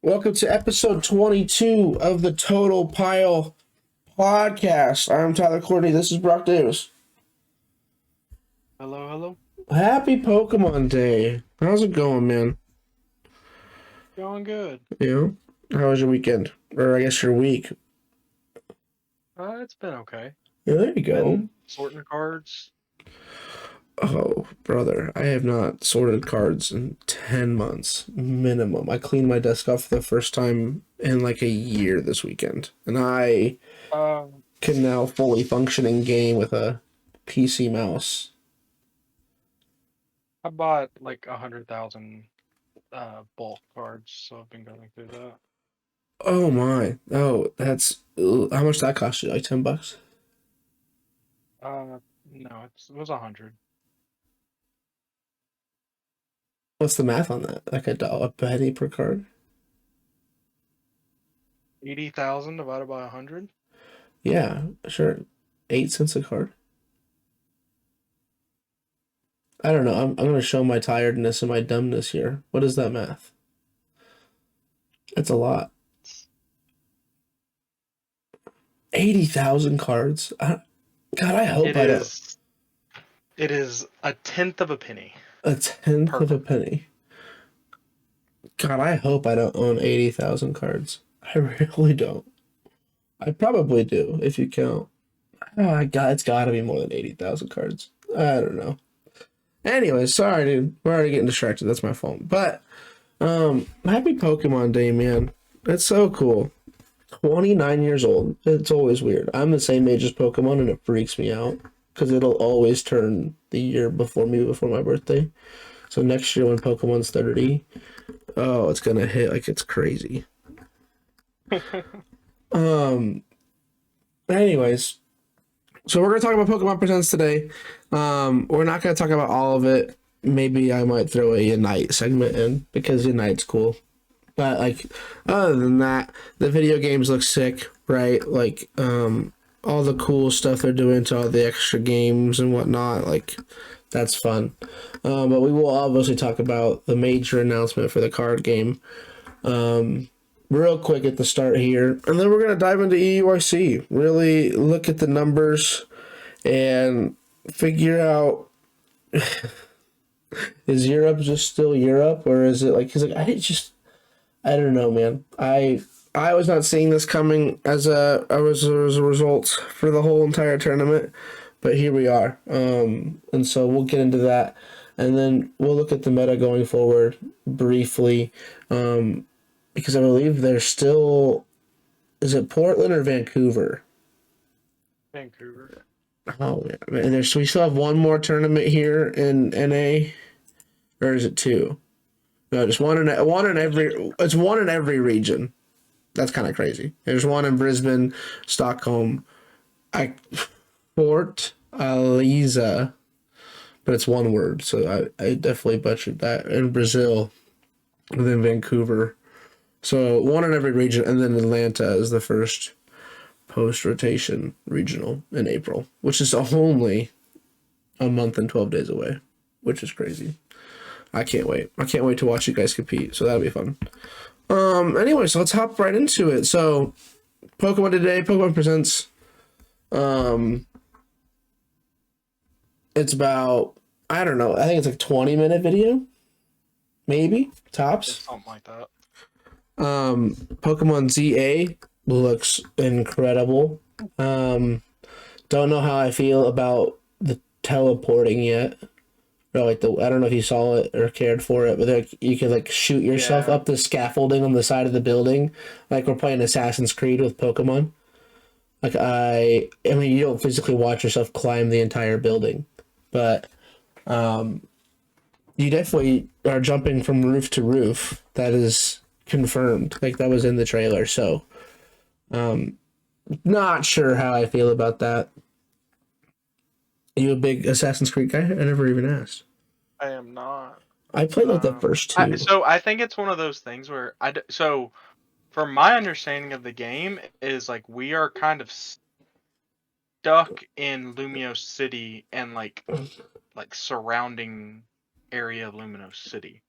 Welcome to episode 22 of the Total Pile podcast. I'm Tyler Courtney. This is Brock Davis. Hello, hello. Happy Pokemon Day. How's it going, man? Going good. How was your weekend? Or I guess your week. It's been okay. Yeah, there you go. Been sorting cards. Oh, brother. I have not sorted cards in 10 months minimum. I cleaned my desk off for the first time in like a year this weekend. And I Uh, can now fully function in game with a PC mouse. I bought like 100,000 bulk cards, so I've been going through that. Oh my. Oh, that's how much that cost you? Like $10? No, it was 100. What's the math on that? Like a penny per card? 80,000 divided by 100. Yeah, sure. 8 cents a card. I don't know. I'm gonna show my tiredness and my dumbness here. What is that math? That's a lot. 80,000 cards. God, I hope It I don't. is. It is a tenth of a penny A tenth per of a card. penny. God, I hope I don't own 80,000 cards. I really don't. I probably do if you count. Oh, God, it's got to be more than 80,000 cards. I don't know. Anyway, sorry, dude. We're already getting distracted. That's my fault. But happy Pokemon Day, man. That's so cool. 29 years old. It's always weird. I'm the same age as Pokemon, and it freaks me out because it'll always turn the year before me before my birthday. So next year when Pokemon's 30, oh, it's gonna hit like it's crazy. Um. Anyways, so we're gonna talk about Pokemon Presents today. We're not gonna talk about all of it. Maybe I might throw a Unite segment in because Unite's cool. But like other than that, the video games look sick, right? Like all the cool stuff they're doing to all the extra games and whatnot, like that's fun. But we will obviously talk about the major announcement for the card game. Real quick at the start here, and then we're gonna dive into EUIC. Really look at the numbers and figure out is Europe just still Europe or is it like he's like I don't know, man. I was not seeing this coming as a result for the whole entire tournament, but here we are. And so we'll get into that, and then we'll look at the meta going forward briefly, because I believe there's still is it Portland or Vancouver? Vancouver. Oh yeah, and there's we still have one more tournament here in NA, or is it two? No, just one in every. It's one in every region. That's kind of crazy. There's one in Brisbane, Stockholm, I, Fort Eliza, but it's one word, so I definitely butchered that. In Brazil, and then Vancouver. So one in every region, and then Atlanta is the first post rotation regional in April, which is only a month and 12 days away, which is crazy. I can't wait. I can't wait to watch you guys compete. So that'll be fun. Anyway, so let's hop right into it. So Pokemon today, Pokemon Presents. Um it's about I don't know, I think it's like 20-minute video, maybe, Yeah, tops. something like that. Pokemon ZA looks incredible. Um don't know how I feel about the teleporting yet. Or like I don't know if you saw it or cared for it, but like you could like shoot yourself Yeah. up the scaffolding on the side of the building, like we're playing Assassin's Creed with Pokemon. Like I mean, you don't physically watch yourself climb the entire building, but you definitely are jumping from roof to roof. That is confirmed. Like that was in the trailer. So, not sure how I feel about that. Are you a big Assassin's Creed guy? I never even asked. I am not. I played like the first two. So I think it's one of those things where so from my understanding of the game is like we are kind of stuck in Lumio City and like surrounding area of Lumino City.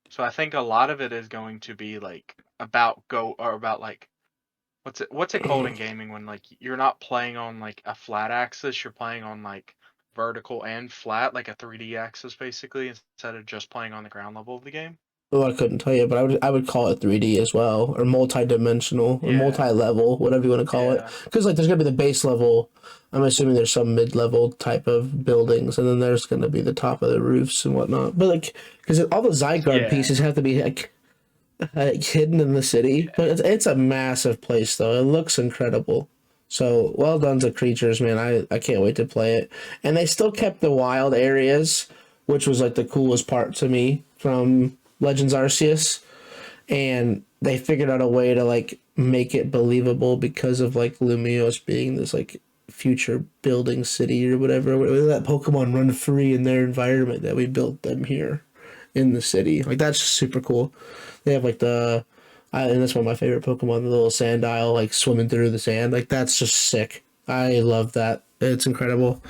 So I think a lot of it is going to be like about like what's it called in gaming when like you're not playing on like a flat axis, you're playing on like vertical and flat, like a 3D axis basically, instead of just playing on the ground level of the game. Well, I couldn't tell you, but I would call it 3D as well, or multi-dimensional, or Yeah, multi-level, whatever you want to call it. yeah, Because like there's gonna be the base level. I'm assuming there's some mid-level type of buildings, and then there's gonna be the top of the roofs and whatnot. But like, because all the Zygarde yeah, pieces have to be like hidden in the city. But yeah. it's a massive place though. It looks incredible. So well done to creatures, man. I can't wait to play it. And they still kept the wild areas, which was like the coolest part to me from Legends Arceus. And they figured out a way to like make it believable because of like Lumios being this like future building city or whatever. We let Pokemon run free in their environment that we built them here in the city. Like that's super cool. They have like and that's one of my favorite Pokemon, the little Sandile like swimming through the sand. Like that's just sick. I love that. It's incredible.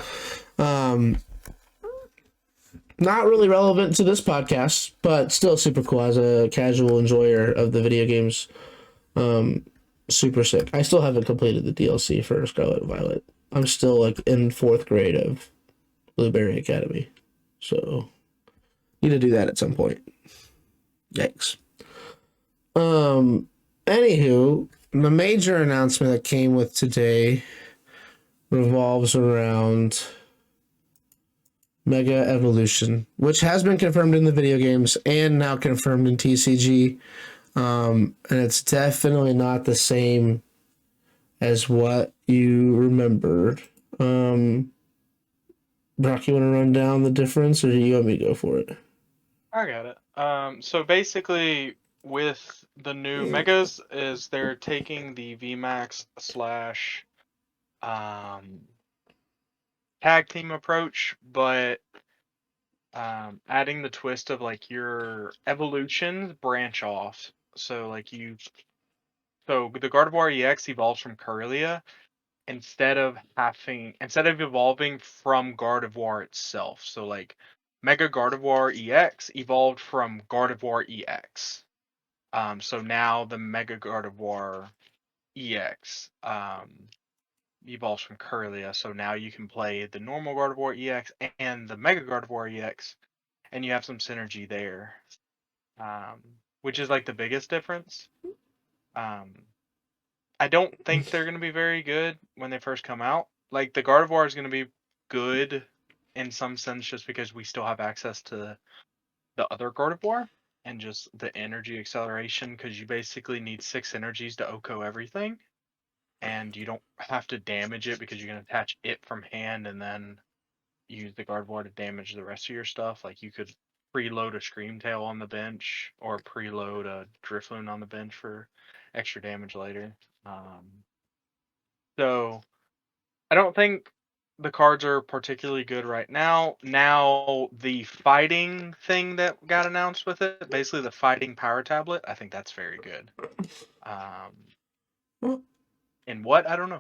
Um, Not really relevant to this podcast, but still super cool as a casual enjoyer of the video games. Um, Super sick. I still haven't completed the DLC for Scarlet and Violet. I'm still like in fourth grade of Blueberry Academy, so need to do that at some point. Yikes. Um, Anywho, the major announcement that came with today revolves around Mega Evolution, which has been confirmed in the video games and now confirmed in TCG. And it's definitely not the same as what you remembered. Brock, you want to run down the difference, or do you want me to go for it? I got it. So basically, with the new megas, is they're taking the VMAX slash um, tag team approach, but adding the twist of like your evolutions branch off. So like so the Gardevoir EX evolves from Corellia instead of evolving from Gardevoir itself. So like Mega Gardevoir EX evolved from Gardevoir EX. So now the Mega Gardevoir EX evolves from Corellia. So now you can play the normal Gardevoir EX and the Mega Gardevoir EX, and you have some synergy there, um, which is like the biggest difference. Um, I don't think they're going to be very good when they first come out. Like the Gardevoir is going to be good in some sense just because we still have access to the other Gardevoir and just the energy acceleration because you basically need 6 energies to OHKO everything, and you don't have to damage it because you can attach it from hand and then use the Gardevoir to damage the rest of your stuff. Like you could preload a Screamtail on the bench or preload a Drifloon on the bench for extra damage later. So I don't think the cards are particularly good right now. Now the fighting thing that got announced with it, basically the fighting power tablet, I think that's very good. Um, in what I don't know,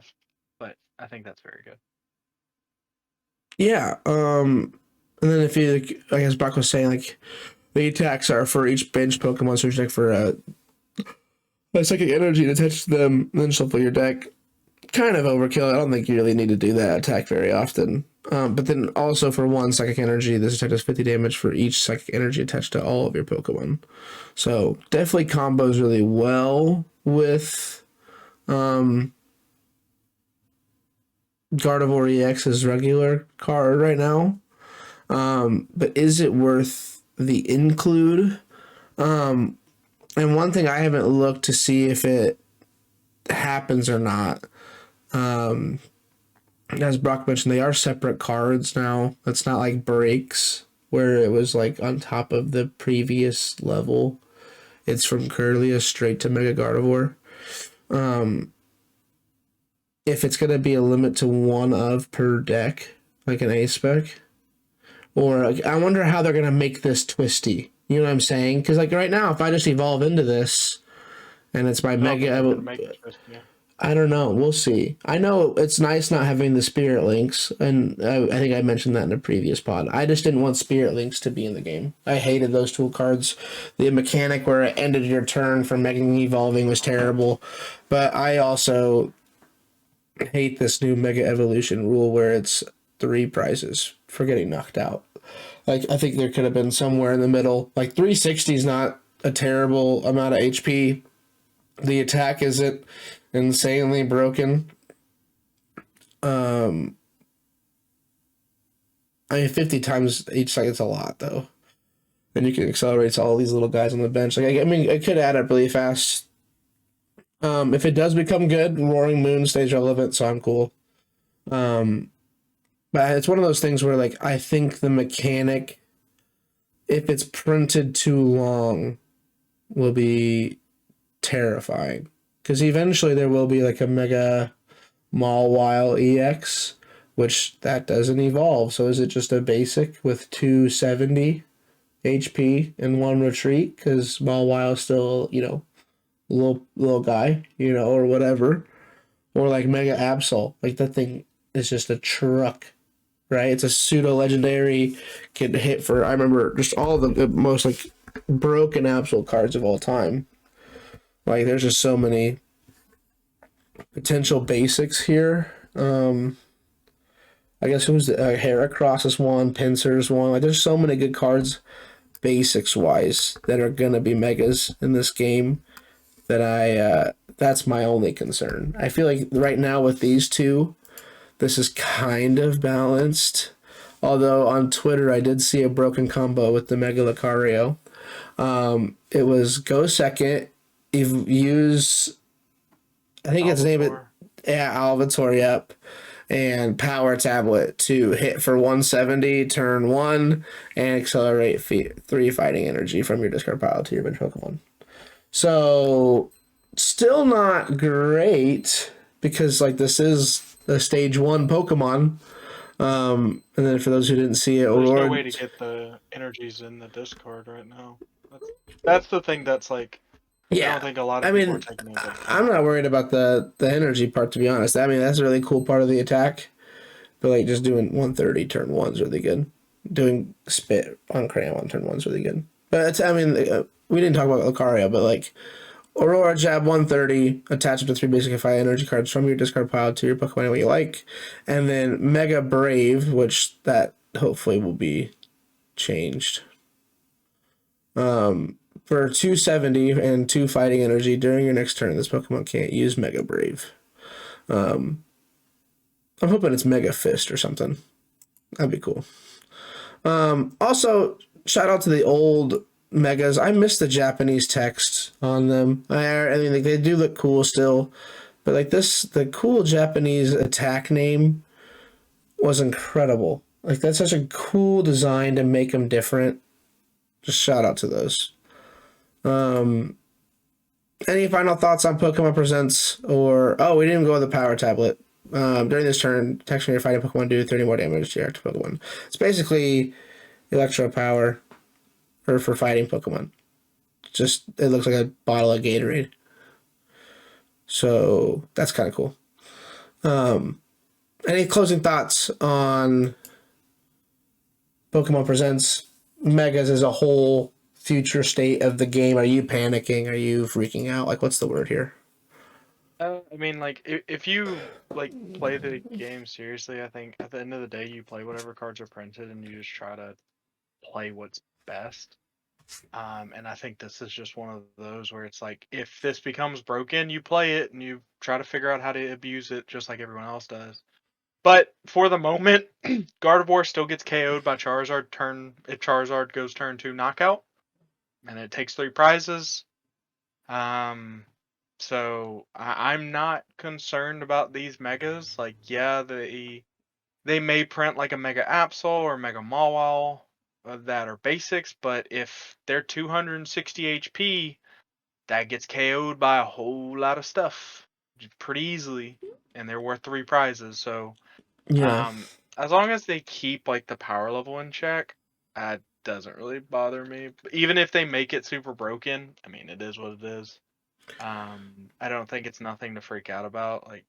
but I think that's very good. Yeah. And then if you, like, I guess Brock was saying, like, the attacks are for each bench Pokemon, so you for a psychic energy to attach to them, then shuffle your deck. Kind of overkill. I don't think you really need to do that attack very often. But then also for one psychic energy, this attack does 50 damage for each psychic energy attached to all of your Pokemon. So definitely combos really well with um, Gardevoir EX's regular card right now. But is it worth the include? Um, and one thing I haven't looked to see if it happens or not. Um, as Brock mentioned, they are separate cards now. It's not like breaks where it was like on top of the previous level. It's from Curlia straight to Mega Gardevoir. Um, if it's gonna be a limit to one of per deck, like an A spec, or like, I wonder how they're gonna make this twisty. You know what I'm saying? Because like right now, if I just evolve into this and it's my I don't think they're Mega, gonna make it twist, yeah. I don't know. We'll see. I know it's nice not having the spirit links, and I think I mentioned that in a previous pod. I just didn't want spirit links to be in the game. I hated those tool cards. The mechanic where it ended your turn from making evolving was terrible. But I also hate this new Mega Evolution rule where it's 3 prizes for getting knocked out. Like I think there could have been somewhere in the middle. Like 360 is not a terrible amount of HP. The attack isn't insanely broken. Um, I mean, 50 times each second's a lot, though. And you can accelerate all these little guys on the bench. Like, I mean, it could add up really fast. If it does become good, Roaring Moon stays relevant, so I'm cool. Um, but it's one of those things where, like, I think the mechanic, if it's printed too long, will be terrifying. Because eventually there will be, like, a Mega Mawile EX, which that doesn't evolve. So is it just a basic with 270 HP and 1 retreat? Because Mawile still, little guy, or whatever. Or like Mega Absol. Like that thing is just a truck, right? It's a pseudo legendary, can hit for, I remember just all the most like broken Absol cards of all time. Like there's just so many potential basics here. I guess who's the Heracross is one, Pinsir's one. Like there's so many good cards basics wise that are gonna be megas in this game that that's my only concern. I feel like right now with these two, this is kind of balanced. Although on Twitter I did see a broken combo with the Mega Lucario. It was go second, use I think it's named it, Albator. yeah, Alvator, yep, and Power Tablet to hit for 170, turn 1, and accelerate 3 fighting energy from your discard pile to your bench Pokemon. So, still not great because, like, this is a stage 1 Pokemon. And then for those who didn't see it, There's no Aurora. way to get the energies in the discard right now. That's the thing that's like I don't Yeah. think a lot I of people are mean, taking into I'm account. not worried about the energy part, to be honest. I mean, that's a really cool part of the attack. But like just doing 130 turn one's really good. Doing spit on Cram on turn one's really good. But it's, I mean, we didn't talk about Lucario, but like Aurora Jab 130, attach it to 3 basic and 5 energy cards from your discard pile to your Pokemon what you like. And then Mega Brave, which that hopefully will be changed. For 270 and 2 fighting energy during your next turn, this Pokemon can't use Mega Brave. I'm hoping it's Mega Fist or something. That'd be cool. Also, shout out to the old megas. I miss the Japanese text on them. I mean, like, they do look cool still, but like this, the cool Japanese attack name was incredible. Like that's such a cool design to make them different. Just shout out to those. Any final thoughts on Pokemon Presents? Or oh, we didn't even go with the Power Tablet. During this turn, text when you're fighting Pokemon, do 30 more damage to your active Pokemon. It's basically Electro Power for fighting Pokemon. Just it looks like a bottle of Gatorade. So that's kind of cool. Any closing thoughts on Pokemon Presents Megas as a whole future state of the game? Are you panicking? Are you freaking out? Like, what's the word here? I mean, like if you like play the game seriously, I think at the end of the day you play whatever cards are printed and you just try to play what's best. And I think this is just one of those where it's like if this becomes broken, you play it and you try to figure out how to abuse it just like everyone else does. But for the moment, Gardevoir still gets KO'd by Charizard turn if Charizard goes turn 2 knockout, and it takes 3 prizes. Um, so I'm not concerned about these megas. Like, yeah, they may print like a Mega Absol or Mega Mawile that are basics, but if they're 260 HP, that gets KO'd by a whole lot of stuff pretty easily, and they're worth 3 prizes. So, Yeah. as long as they keep like the power level in check, that doesn't really bother me. Even if they make it super broken, I mean, it is what it is. I don't think it's nothing to freak out about. Like,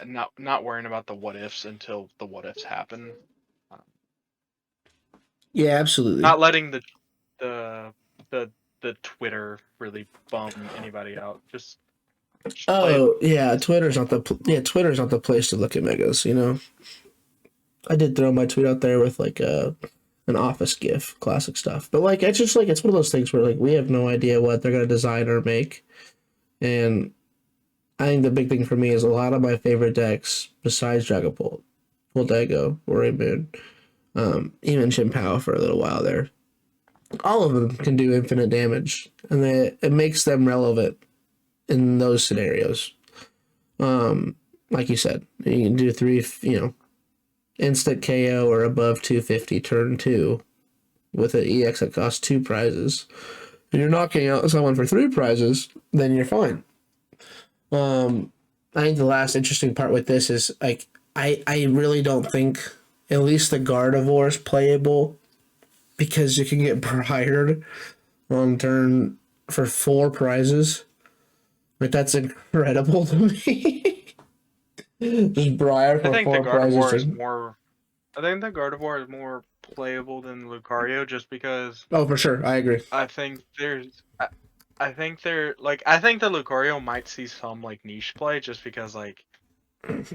not worrying about the what ifs until the what ifs happen. Um, Yeah, absolutely. not letting the the the Twitter really bum anybody out. Just play Oh yeah, it. Twitter's not the place to look at megas. You know, I did throw my tweet out there with like an office gif, classic stuff. But like it's just like it's one of those things where like we have no idea what they're gonna design or make, and I think the big thing for me is a lot of my favorite decks besides Dragapult, Voldago, Worry Moon, even Chimpow for a little while there. All of them can do infinite damage, and it makes them relevant in those scenarios. Like you said, you can do three, instant KO or above 250 turn two with an EX that costs 2 prizes. And you're knocking out someone for 3 prizes, then you're fine. I think the last interesting part with this is like I really don't think at least the Gardevoir is playable because you can get Briared on turn for 4 prizes. Like that's incredible to me. Just Briar I for think the 4 prizes. Gardevoir is more. I think the Gardevoir is more playable than Lucario, just because Oh, for sure, I agree. I think there's. I think there like I think the Lucario might see some like niche play just because like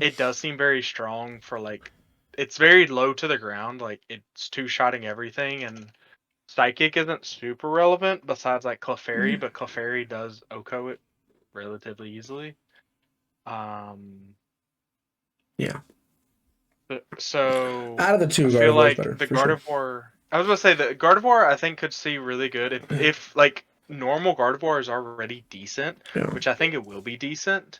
it does seem very strong for like it's very low to the ground, like it's two-shotting everything, and Psychic isn't super relevant besides like Clefairy, but Clefairy does OHKO it relatively easily. Um Yeah, so out of the I two, feel Gardevoir is like better the for sure. Gardevoir I was gonna say the Gardevoir I think could see really good if like normal Gardevoir is already decent, Yeah, which I think it will be decent.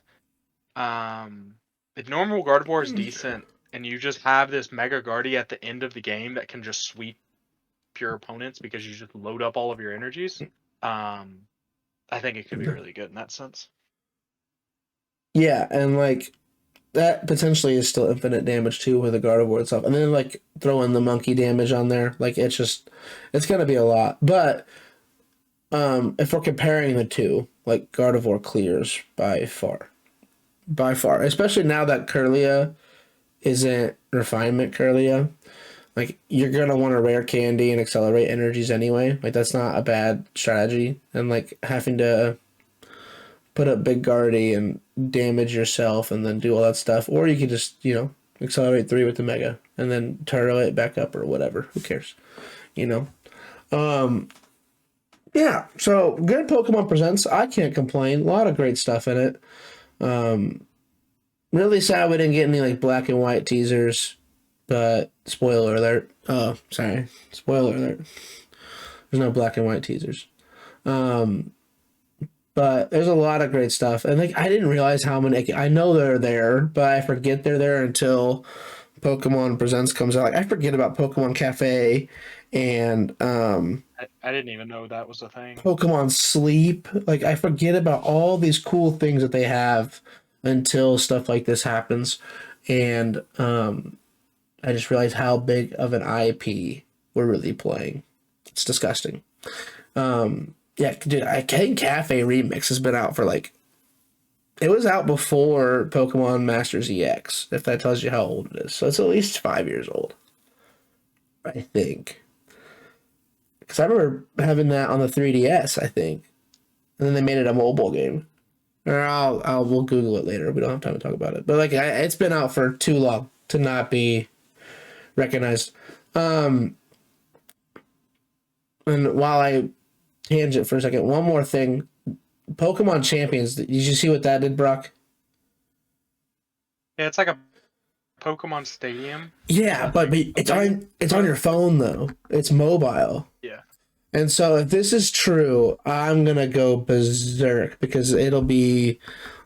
If normal Gardevoir is decent and you just have this Mega Guardy at the end of the game that can just sweep your opponents because you just load up all of your energies, um, I think it could be really good in that sense. yeah, and like that potentially is still infinite damage too with the Gardevoir itself, and then like throw in the monkey damage on there. Like it's gonna be a lot. But if we're comparing the two, like Gardevoir clears by far, especially now that Curlia isn't refinement Curlia. Like you're gonna want a rare candy and accelerate energies anyway. Like that's not a bad strategy, and like having to put up big guardy and damage yourself and then do all that stuff, or you could just accelerate 3 with the mega and then turtle it back up or whatever. Who cares, you know? Um, yeah. So good Pokemon Presents. I can't complain. A lot of great stuff in it. Really sad we didn't get any like black and white teasers, but spoiler alert. Oh, sorry. Spoiler alert. There's no black and white teasers. But there's a lot of great stuff. And like I didn't realize how many I know they're there, but I forget they're there until Pokemon Presents comes out. Like I forget about Pokemon Cafe and I didn't even know that was a thing. Pokemon Sleep. Like I forget about all these cool things that they have until stuff like this happens. And I just realized how big of an IP we're really playing. It's disgusting. Yeah, dude, I think Cafe Remix has been out for like it was out before Pokemon Masters EX, if that tells you how old it is. So it's at least 5 years old, I think. Because I remember having that on the 3DS, I think, and then they made it a mobile game. Or we'll Google it later. We don't have time to talk about it. But like, it's been out for too long to not be recognized. And while I tangent for a second, one more thing: Pokemon Champions. Did you see what that did, Brock? Yeah, it's like a Pokemon Stadium. Yeah, but it's on your phone though. It's mobile. Yeah. And so if this is true, I'm gonna go berserk because it'll be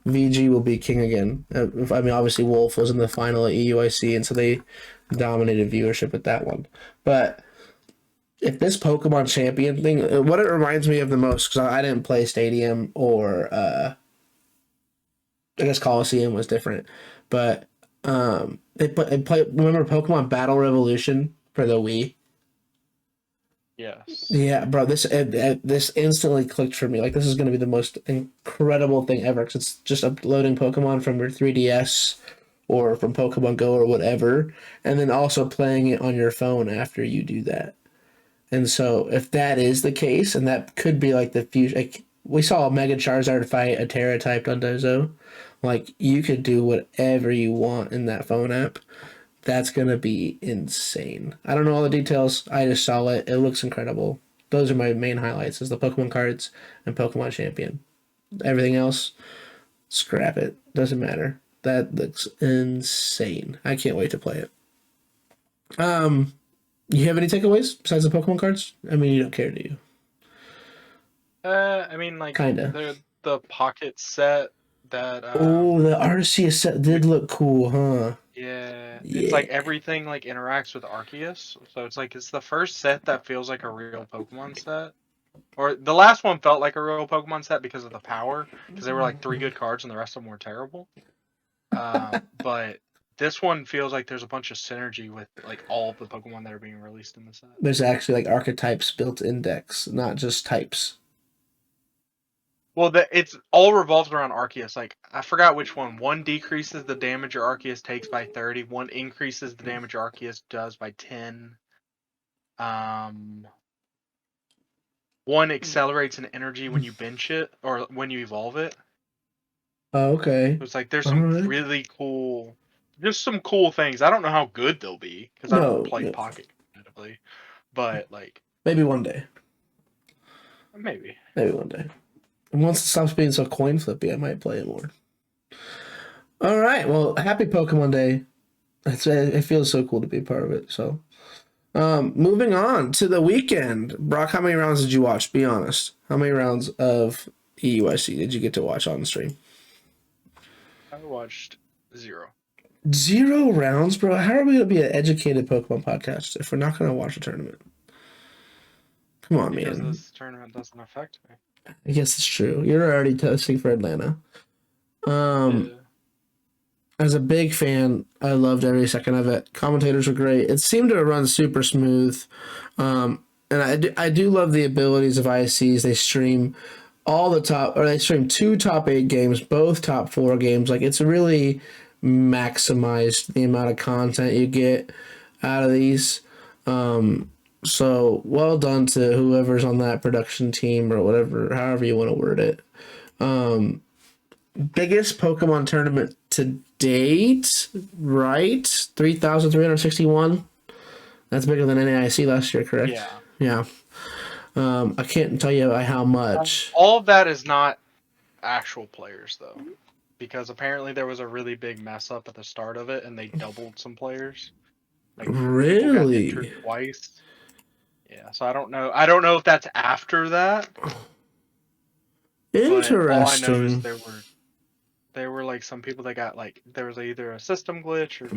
VG will be king again. I mean, obviously Wolf was in the final at EUIC, and so they dominated viewership with that one. But if this Pokemon Champion thing, what it reminds me of the most, because I didn't play Stadium or I guess Coliseum was different, but they play. Remember Pokemon Battle Revolution for the Wii? Yes. Yeah, bro, this instantly clicked for me. Like this is gonna be the most incredible thing ever. 'Cause it's just uploading Pokemon from your 3DS or from Pokemon Go or whatever, and then also playing it on your phone after you do that. And so, if that is the case, and that could be like the future, like we saw a Mega Charizard fight a Terra typed on Dozo, like you could do whatever you want in that phone app. That's gonna be insane. I don't know all the details. I just saw it. It looks incredible. Those are my main highlights: is the Pokemon cards and Pokemon Champion. Everything else, scrap it. Doesn't matter. That looks insane. I can't wait to play it. Um, you have any takeaways besides the Pokemon cards? I mean, you don't care, do you? I mean, like Kinda. the pocket set that Oh, the Arceus set we did look cool, huh? yeah, it's Yeah. like everything like interacts with Arceus, so it's like it's the first set that feels like a real Pokemon set. Or the last one felt like a real Pokemon set because of the power, because they were like three good cards and the rest of them were terrible. But this one feels like there's a bunch of synergy with like all of the Pokemon that are being released in the set. There's actually like archetypes built in decks, not just types. Well, it's all revolves around Arceus. Like I forgot which one. One decreases the damage your Arceus takes by 30. One increases the damage your Arceus does by 10. Um, One accelerates an energy when you bench it or when you evolve it. Oh, okay. So it's like there's All some right. really cool, just some cool things. I don't know how good they'll be because I don't No, play no. Pocket competitively, but like Maybe one day. maybe. Maybe one day. And once it stops being so coin flippy, I might play it more. All right. Well, happy Pokemon Day. It feels so cool to be a part of it. So, moving on to the weekend. Brock, how many rounds did you watch? Be honest. How many rounds of EUIC did you get to watch on the stream? I watched zero 0 rounds, bro. How are we gonna be an educated Pokemon podcast if we're not gonna watch a tournament? Come on, because man. this tournament doesn't affect me. I guess it's true. You're already testing for Atlanta. Um, Yeah. as a big fan, I loved every second of it. Commentators were great. It seemed to run super smooth. And I do love the abilities of ICs. They stream all the top, or they stream two top 8 games, both top 4 games. Like it's really maximized the amount of content you get out of these. So well done to whoever's on that production team or whatever, however you want to word it. Biggest Pokemon tournament to date, right? 3,361. That's bigger than NAIC last year, correct? Yeah. Yeah. I can't tell you by how much. All of that is not actual players though, because apparently there was a really big mess up at the start of it, and they doubled some players. Like people got entered Really twice. Yeah, so I don't know. I don't know if that's after that, but all I know is interesting. there were like some people that got like there was either a system glitch or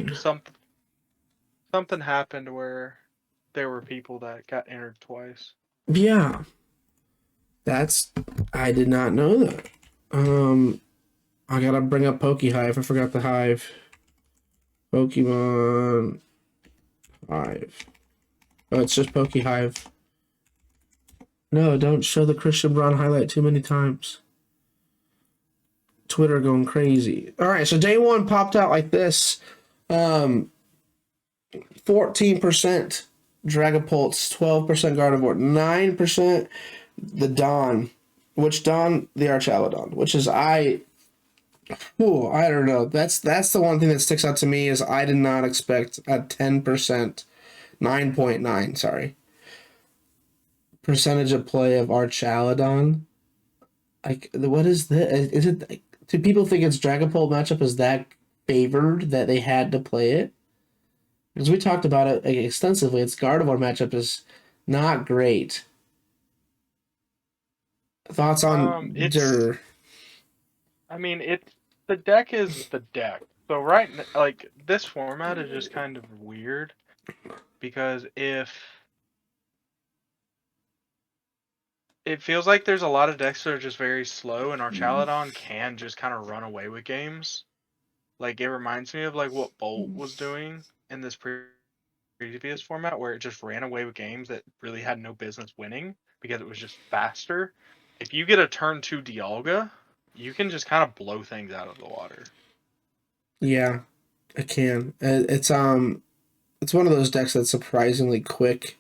something happened where there were people that got entered twice. Yeah, that's I did not know that. Um, I gotta bring up Pokehive. I forgot the Hive. Pokemon Hive. Oh, it's just Pokehive. No, don't show the Christian Braun highlight too many times. Twitter going crazy. All right, so day one popped out like this. 14% Dragapults, 12% Gardevoir, 9% the Dawn, which Dawn, the Archaludon, which is I don't know. That's the one thing that sticks out to me is I did not expect a 10%, 9.9, sorry, percentage of play of Archaludon. Like, what is this? Is it, do people think its Dragapult matchup is that favored that they had to play it? Because we talked about it like, extensively. Its Gardevoir matchup is not great. Thoughts on It's Dur? I mean the deck is the deck. So like this format is just kind of weird because if it feels like there's a lot of decks that are just very slow, and Archaludon can just kind of run away with games. Like it reminds me of like what Bolt was doing in this previous previous format where it just ran away with games that really had no business winning because it was just faster. If you get a turn 2 Dialga, you can just kind of blow things out of the water. Yeah, I can. It's one of those decks that's surprisingly quick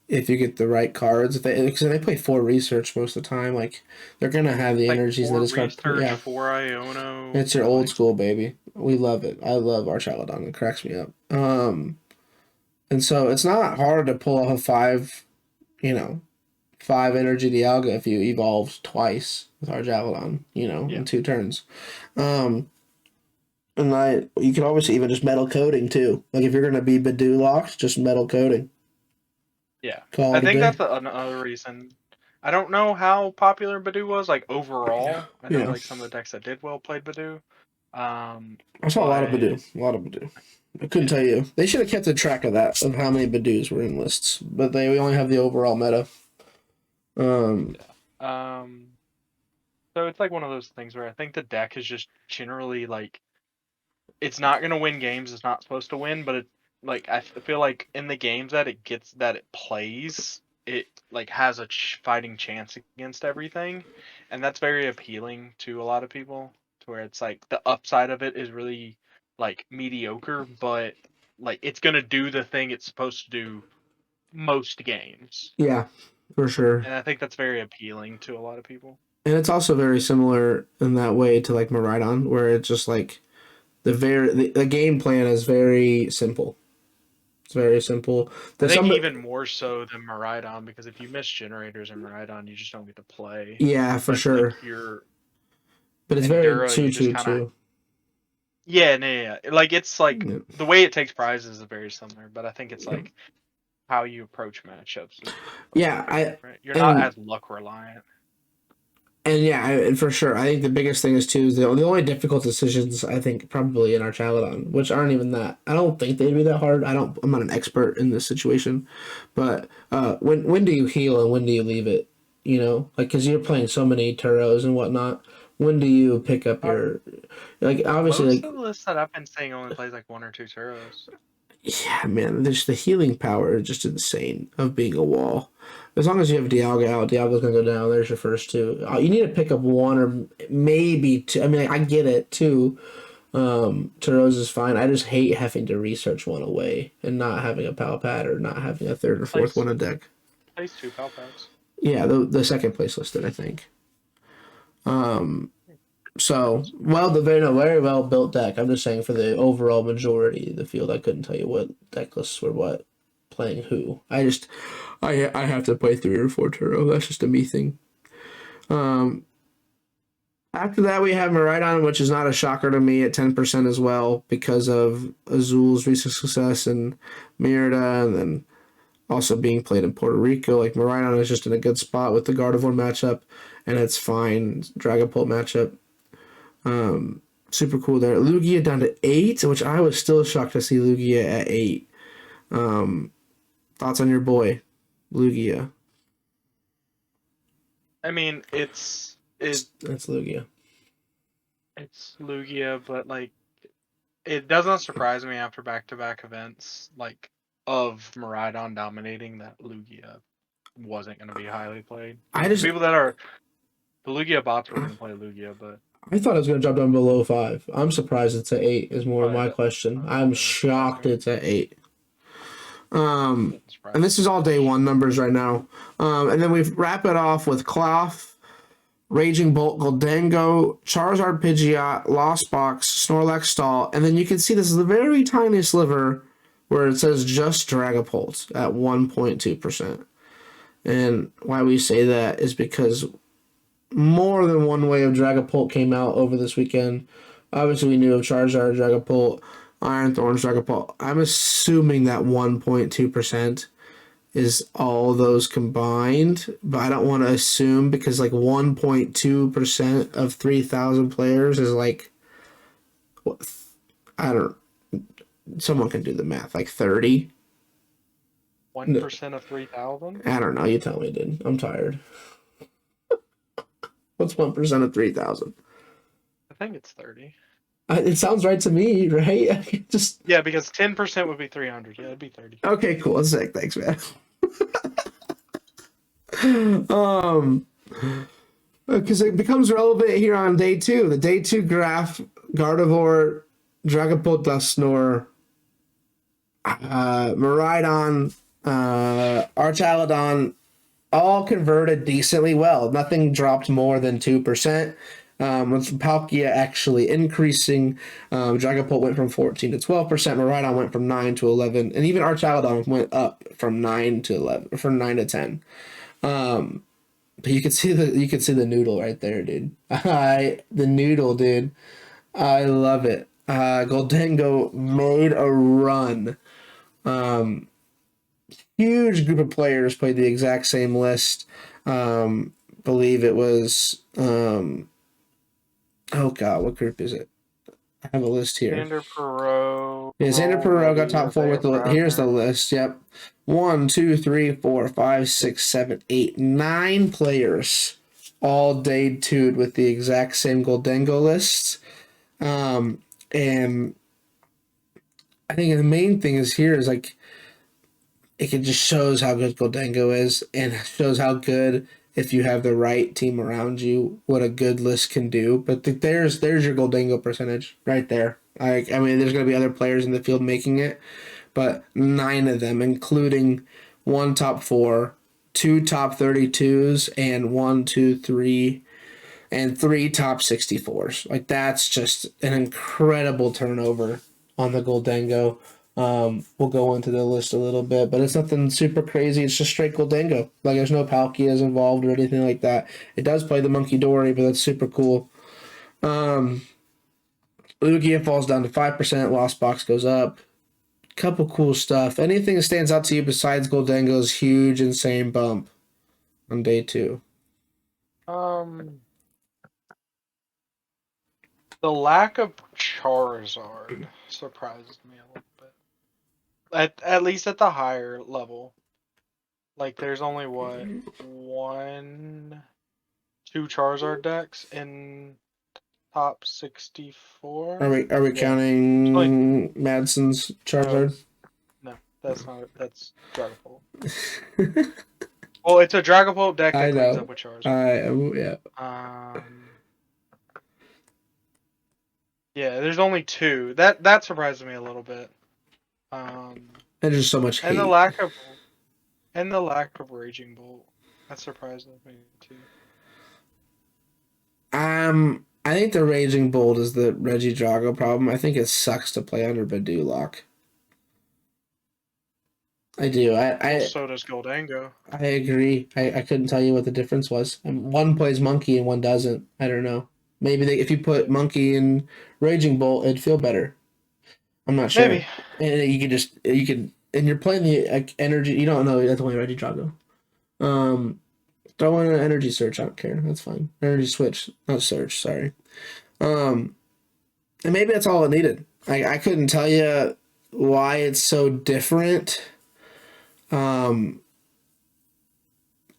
if you get the right cards. If because they play 4 research most of the time, like they're gonna have the Like energies in the 4 discard. research, Yeah, 4 Iono, it's your or old like school baby. We love it. I love our Chaladon. It cracks me up. And so it's not hard to pull off a you know, 5 energy Dialga if you evolved twice with our Javelin, yeah, in 2 turns. Um, and you can obviously even just metal coating too. Like if you're gonna be Badoo locked, just metal coating. yeah. Call I it a think day. that's another reason. I don't know how popular Badoo was like overall. I know Yeah, like some of the decks that did well played Badoo. I saw a lot of But Badoo. A lot of Badoo. I couldn't yeah, tell you. They should have kept a track of that of how many Badoos were in lists, but we only have the overall meta. Um, yeah. So it's like one of those things where I think the deck is just generally like it's not gonna win games it's not supposed to win, but it like feel like in the games that it plays, it like has a fighting chance against everything, and that's very appealing to a lot of people. To where it's like the upside of it is really like mediocre, but like it's gonna do the thing it's supposed to do most games, yeah, for sure. and I think that's very appealing to a lot of people. And it's also very similar in that way to like Maridon, where it's just like the game plan is very simple. It's very simple. I There's think some, even more so than Maridon, because if you miss generators in Maridon, you just don't get to play. yeah, for But like sure. your But it's very Endura, you two just two kind of two. yeah, no, yeah, yeah. Like it's like Yeah, the way it takes prizes is very similar, but I think it's like how you approach matchups is yeah. very different. You're not And as luck reliant. yeah, and for sure, I think the biggest thing is too is the only difficult decisions I think probably in our Chaladon, which aren't even that. I don't think they'd be that hard. I'm not an expert in this situation, but when do you heal and when do you leave it? Like because you're playing so many Turos and whatnot. When do you pick up Uh, your like obviously Most like of the lists that I've been seeing only plays like 1 or 2 Turos. yeah, man, there's the healing power is just insane of being a wall. As long as you have Dialga out, Dialga's gonna go down. There's your first two. You need to pick up one or maybe two. I mean, I get it too. Turos is fine. I just hate having to research one away and not having a pal pad or not having a third or fourth one Plays a deck. plays 2 Palpads. Yeah, the second place listed, I think. So well, the very well built deck. I'm just saying for the overall majority of the field, I couldn't tell you what deck lists were what playing who. I have to play 3 or 4 Turo. That's just a me thing. Um, After that, we have Maridon, which is not a shocker to me at 10% as well because of Azul's recent success in Merida and then also being played in Puerto Rico. Like Maridon is just in a good spot with the Gardevoir matchup, and it's fine. Dragapult matchup. Super cool there. Lugia down to 8, which I was still shocked to see Lugia at 8. Thoughts on your boy, Lugia? I mean, That's Lugia. it's Lugia, but like it doesn't surprise me after back-to-back events like of Maridon dominating that Lugia wasn't going to be highly played. I The just people that are the Lugia bots were going to play Lugia, but I thought it was going to drop down below 5. I'm surprised it's at 8. Is more of probably my that question. I'm doesn't surprise shocked me. it's at 8. Doesn't surprise And me this is too all day much. one numbers right now. And then we wrap it off with Cloth, Raging Bolt, Goldango, Charizard, Pidgeot, Lost Box, Snorlax, Stall, and then you can see this is a very tiny sliver where it says just Dragapult at 1.2%. And why we say that is because more than one way of Dragapult came out over this weekend. Obviously, we knew of Charizard, Dragapult, Iron Thorns, Dragapult. I'm assuming that 1.2% is all those combined, but I don't want to assume because like 1.2% of 3,000 players is like, what, I don't, someone can do the math, like 30? No, 1% of 3,000? I don't know. You tell me, dude. I'm tired. What's 1% of 3,000? I think it's 30. It sounds right to me, right? Just Yeah, because 10% would be 300. Yeah, it'd be 30. okay, cool. Sick. Thanks, man. Um, because it becomes relevant here on day two. The day two graph: Gardevoir, Dragapult, Dusknoir, Miraidon, Archaludon, all converted decently well. Nothing dropped more than 2%. With Palkia actually increasing, Dragapult went from 14 to 12%. Miraidon went from 9 to 11, and even Archaludon went up from 9 to 11, from 9 to 10. But you could see the noodle right there, dude. The noodle, dude. I love it. Goldengo made a run. Um, Huge group of players played the exact same list. Believe it was oh god, what group is it? I have a list here. Xander Perot, Yeah, Xander Perot got Roll-Ready, top four with Isaiah the. Here's the Bradner. list. Yep, 1, 2, 3, 4, 5, 6, 7, 8, 9 players all day two'd with the exact same Goldengo lists. And I think the main thing is here is like it just shows how good Goldengo is and shows how good if you have the right team around you, what a good list can do. But there's your Goldengo percentage right there. I mean, there's going to be other players in the field making it, but 9 of them, including one top four, two top 32s, and one, two, three, and three top 64s. Like that's just an incredible turnover on the Goldengo. We'll go into the list a little bit, but it's nothing super crazy. It's just straight Goldengo. Like there's no Palkias involved or anything like that. It does play the Monkey Dory, but that's super cool. Um, Lugia falls down to 5%. Lost Box goes up. Couple cool stuff. Anything that stands out to you besides Goldengo's huge, insane bump on day two? Um, the lack of Charizard surprises me a little bit. At least at the higher level. Like there's only what, one, two Charizard decks in top 64? Are we Yeah. It's only counting Madsen's no, Charizard? no, that's not it. That's Dragapult. Well, it's a Dragapult deck I that cleans up know. with Charizard. I yeah. Um, yeah, there's only two. That surprises me a little bit. Um, And there's so much and the hate. lack of Raging Bolt. That surprises me too. I think the Raging Bolt is the Reggie Drago problem. I think it sucks to play under Badulok. I do. Well, so does Goldango. I agree. I couldn't tell you what the difference was. One plays Monkey and one doesn't. I don't know. Maybe if you put Monkey in Raging Bolt, it'd feel better. I'm not sure. Maybe. And you could and you're playing the energy. You don't know that's only Reggie Drago. Um, Throw in an energy search. I don't care. That's fine. Energy switch, not search. Sorry. Um, and maybe that's all it needed. I couldn't tell you why it's so different. Um,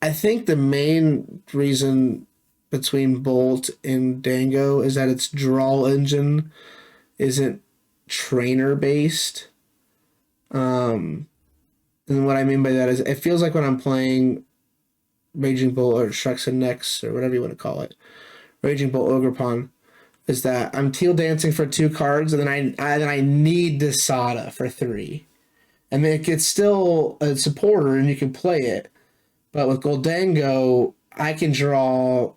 I think the main reason between Bolt and Dango is that its draw engine isn't trainer based. Um, and what I mean by that is it feels like when I'm playing Raging Bolt or Shreks and Nex or whatever you want to call it, Raging Bolt Ogerpon, is that I'm teal dancing for 2 cards and then I need Desada for 3. I mean, it's still a supporter and you can play it, but with Goldango, I can draw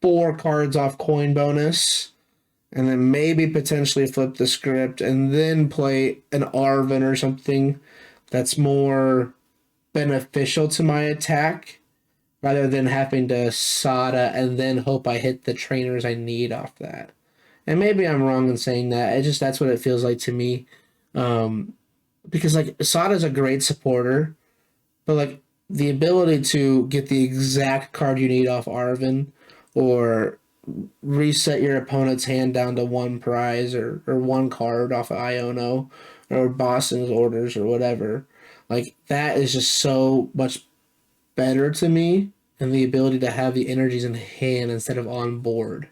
4 cards off coin bonus and then maybe potentially flip the script and then play an Arvin or something that's more beneficial to my attack rather than having to Sada and then hope I hit the trainers I need off that. And maybe I'm wrong in saying that. It just that's what it feels like to me. Um, because like Sada's a great supporter, but like the ability to get the exact card you need off Arvin or reset your opponent's hand down to 1 prize or 1 card off of Iono or Boston's orders or whatever. Like that is just so much better to me and the ability to have the energies in hand instead of on board.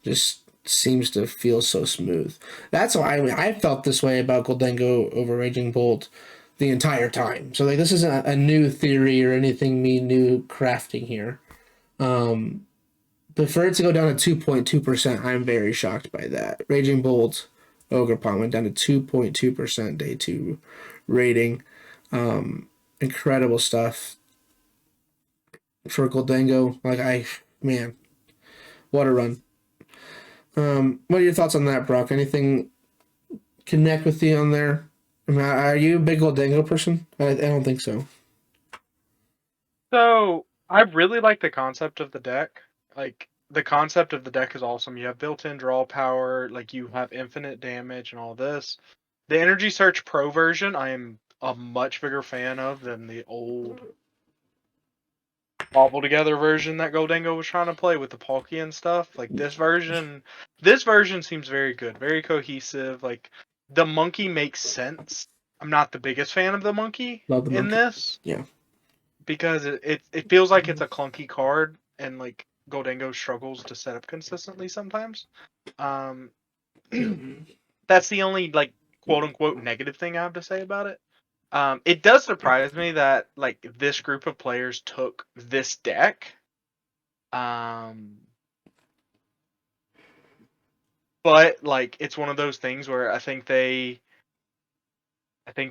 Just seems to feel so smooth. That's why I felt this way about Goldengo over Raging Bolt the entire time. So like this isn't a new theory or anything me new crafting here. Um, but for it to go down to 2.2%, I'm very shocked by that. Raging Bolt Ogerpon went down to 2.2% day two rating. Incredible stuff for Goldengo. Man, what a run. What are your thoughts on that, Brock? Anything connect with you on there? I mean, are you a big Goldango person? I don't think so. So I really like the concept of the deck. Like the concept of the deck is awesome. You have built-in draw power, like you have infinite damage and all this. The Energy Search Pro version, I am a much bigger fan of than the old cobbled together version that Goldango was trying to play with the Palkia and stuff. Like this version seems very good, very cohesive. Like the monkey makes sense. I'm not the biggest fan of the monkey Love the in monkey. this Yeah. because it feels like it's a clunky card and like Goldango struggles to set up consistently sometimes. Um, that's the only like quote unquote negative thing I have to say about it. It does surprise me that like this group of players took this deck. Um, but like it's one of those things where I think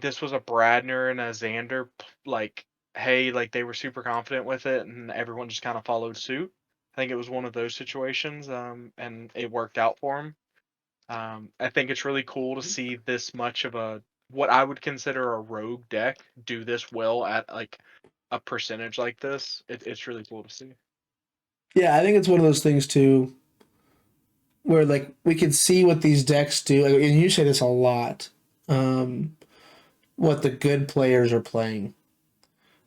this was a Bradner and a Xander like hey like they were super confident with it and everyone just kind of followed suit. I think it was one of those situations, and it worked out for them. I think it's really cool to see this much of a what I would consider a rogue deck do this well at like a percentage like this. It's really cool to see. Yeah, I think it's one of those things too, where like we can see what these decks do, and you say this a lot. Um, what the good players are playing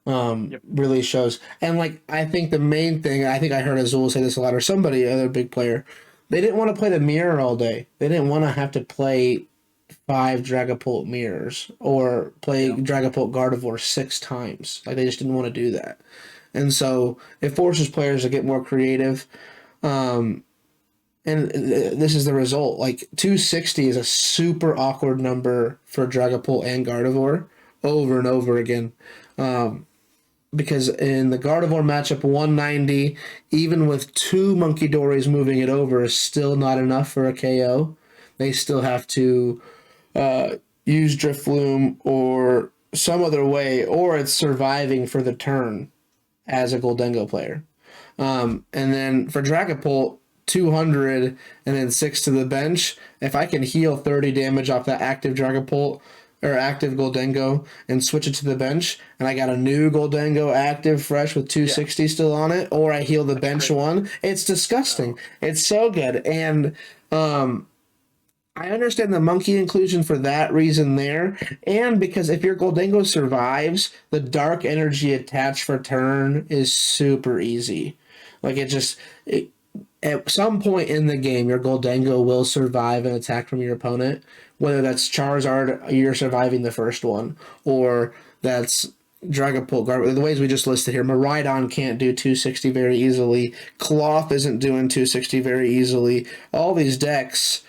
Yep. really shows. And like I think the main thing, I think I heard Azul say this a lot, or somebody, other big player, they didn't want to play the mirror all day. They didn't want to have to play five Dragapult mirrors or play Yeah. Dragapult Gardevoir 6 times. Like they just didn't want to do that. And so it forces players to get more creative. Um, and this is the result. Like 260 is a super awkward number for Dragapult and Gardevoir over and over again. Because in the Gardevoir matchup, 190, even with two Monkey Dories moving it over, is still not enough for a KO. They still have to use Drifloom or some other way, or it's surviving for the turn as a Goldengo player. And then for Dragapult, 200 and then 6 to the bench. If I can heal 30 damage off that active Dragapult or active Goldengo and switch it to the bench, and I got a new Goldengo active fresh with Yeah. 260 still on it, or I heal the That's bench crazy. one, it's disgusting. Oh. It's so good. And I understand the monkey inclusion for that reason there, and because if your Goldengo survives, the dark energy attached for turn is super easy. Like at some point in the game, your Goldengo will survive an attack from your opponent, whether that's Charizard, you're surviving the first one, or that's Dragapult, the ways we just listed here. Miraidon can't do 260 very easily. Cloth isn't doing 260 very easily. All these decks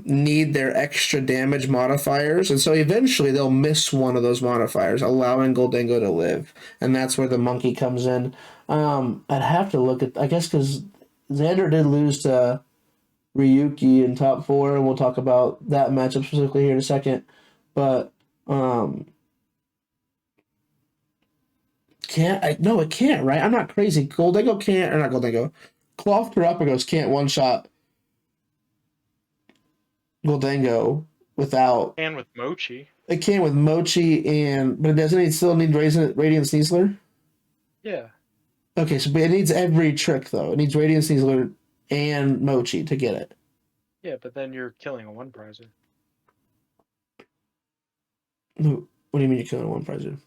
need their extra damage modifiers, and so eventually they'll miss one of those modifiers, allowing Goldengo to live, and that's where the monkey comes in. I'd have to look at, I guess, because Xander did lose to Ryuki in top four, and we'll talk about that matchup specifically here in a second. But can't I? No, it can't. Right? I'm not crazy. Goldengo can't, or not Goldengo. Cloth Terapagos can't one shot Goldengo without. And with Mochi. It can with Mochi but doesn't it still need Radiant Sneasler? Yeah. Okay, so but it needs every trick though. It needs Radiant Sneasler and Mochi to get it. Yeah, but then you're killing a one prizer. No, what do you mean you're killing one prizer?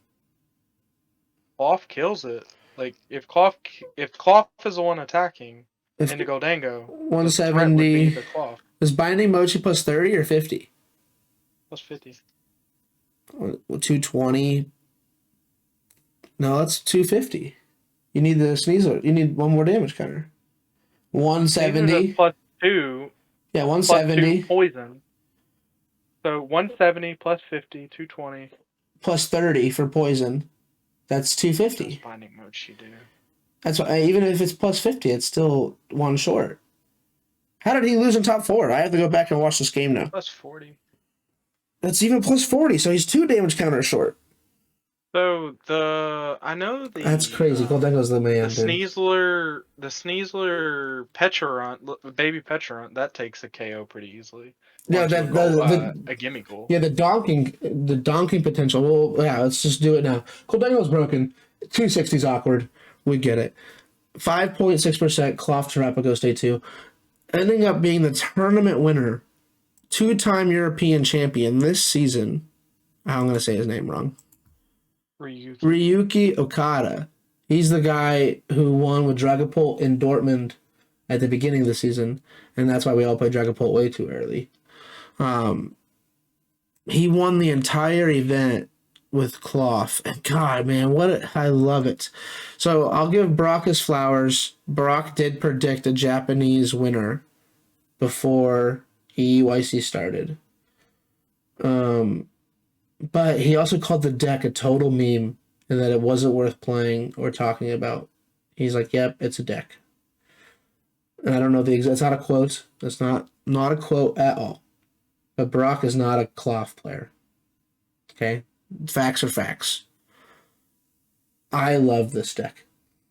Cloth kills it. Like if Cloth is the one attacking If Indigo Dango, the threat would be 170 the Cloth is binding Mochi plus 30 or 50? plus 50. 220. No, that's 250. You need the Sneasler. You need one more damage counter. Sneasler does 170. plus 2 Yeah, plus 2 170 poison. So 170 plus 50, 220. plus 30 for poison. That's Those 250. binding modes she do. That's why, even if it's plus 50, it's still one short. How did he lose in top 4? I have to go back and watch this game now. Plus 40. That's even plus 40, so he's 2 damage counters short. So I know That's crazy. Goldengo's the man, dude. the Sneasler Pecharunt, baby Pecharunt, that takes a KO pretty easily. Yeah, Onto the a gimme goal. yeah, the donking potential. Well, yeah, let's just do it now. Goldengo's broken. 260's awkward. We get it. 5.6% Cloth Terapagos Day 2. Ending up being the tournament winner. 2-time European champion this season. I'm going to say his name wrong. Ryuki Okada. He's the guy who won with Dragapult in Dortmund at the beginning of the season, and that's why we all played Dragapult way too early. He won the entire event with Cloth, and God, man, I love it. So I'll give Brock his flowers. Brock did predict a Japanese winner before EUIC started. But he also called the deck a total meme and that it wasn't worth playing or talking about. He's like, yep, it's a deck. And I don't know it's not a quote. It's not a quote at all. But Brock is not a Cloth player. Okay? Facts are facts. I love this deck.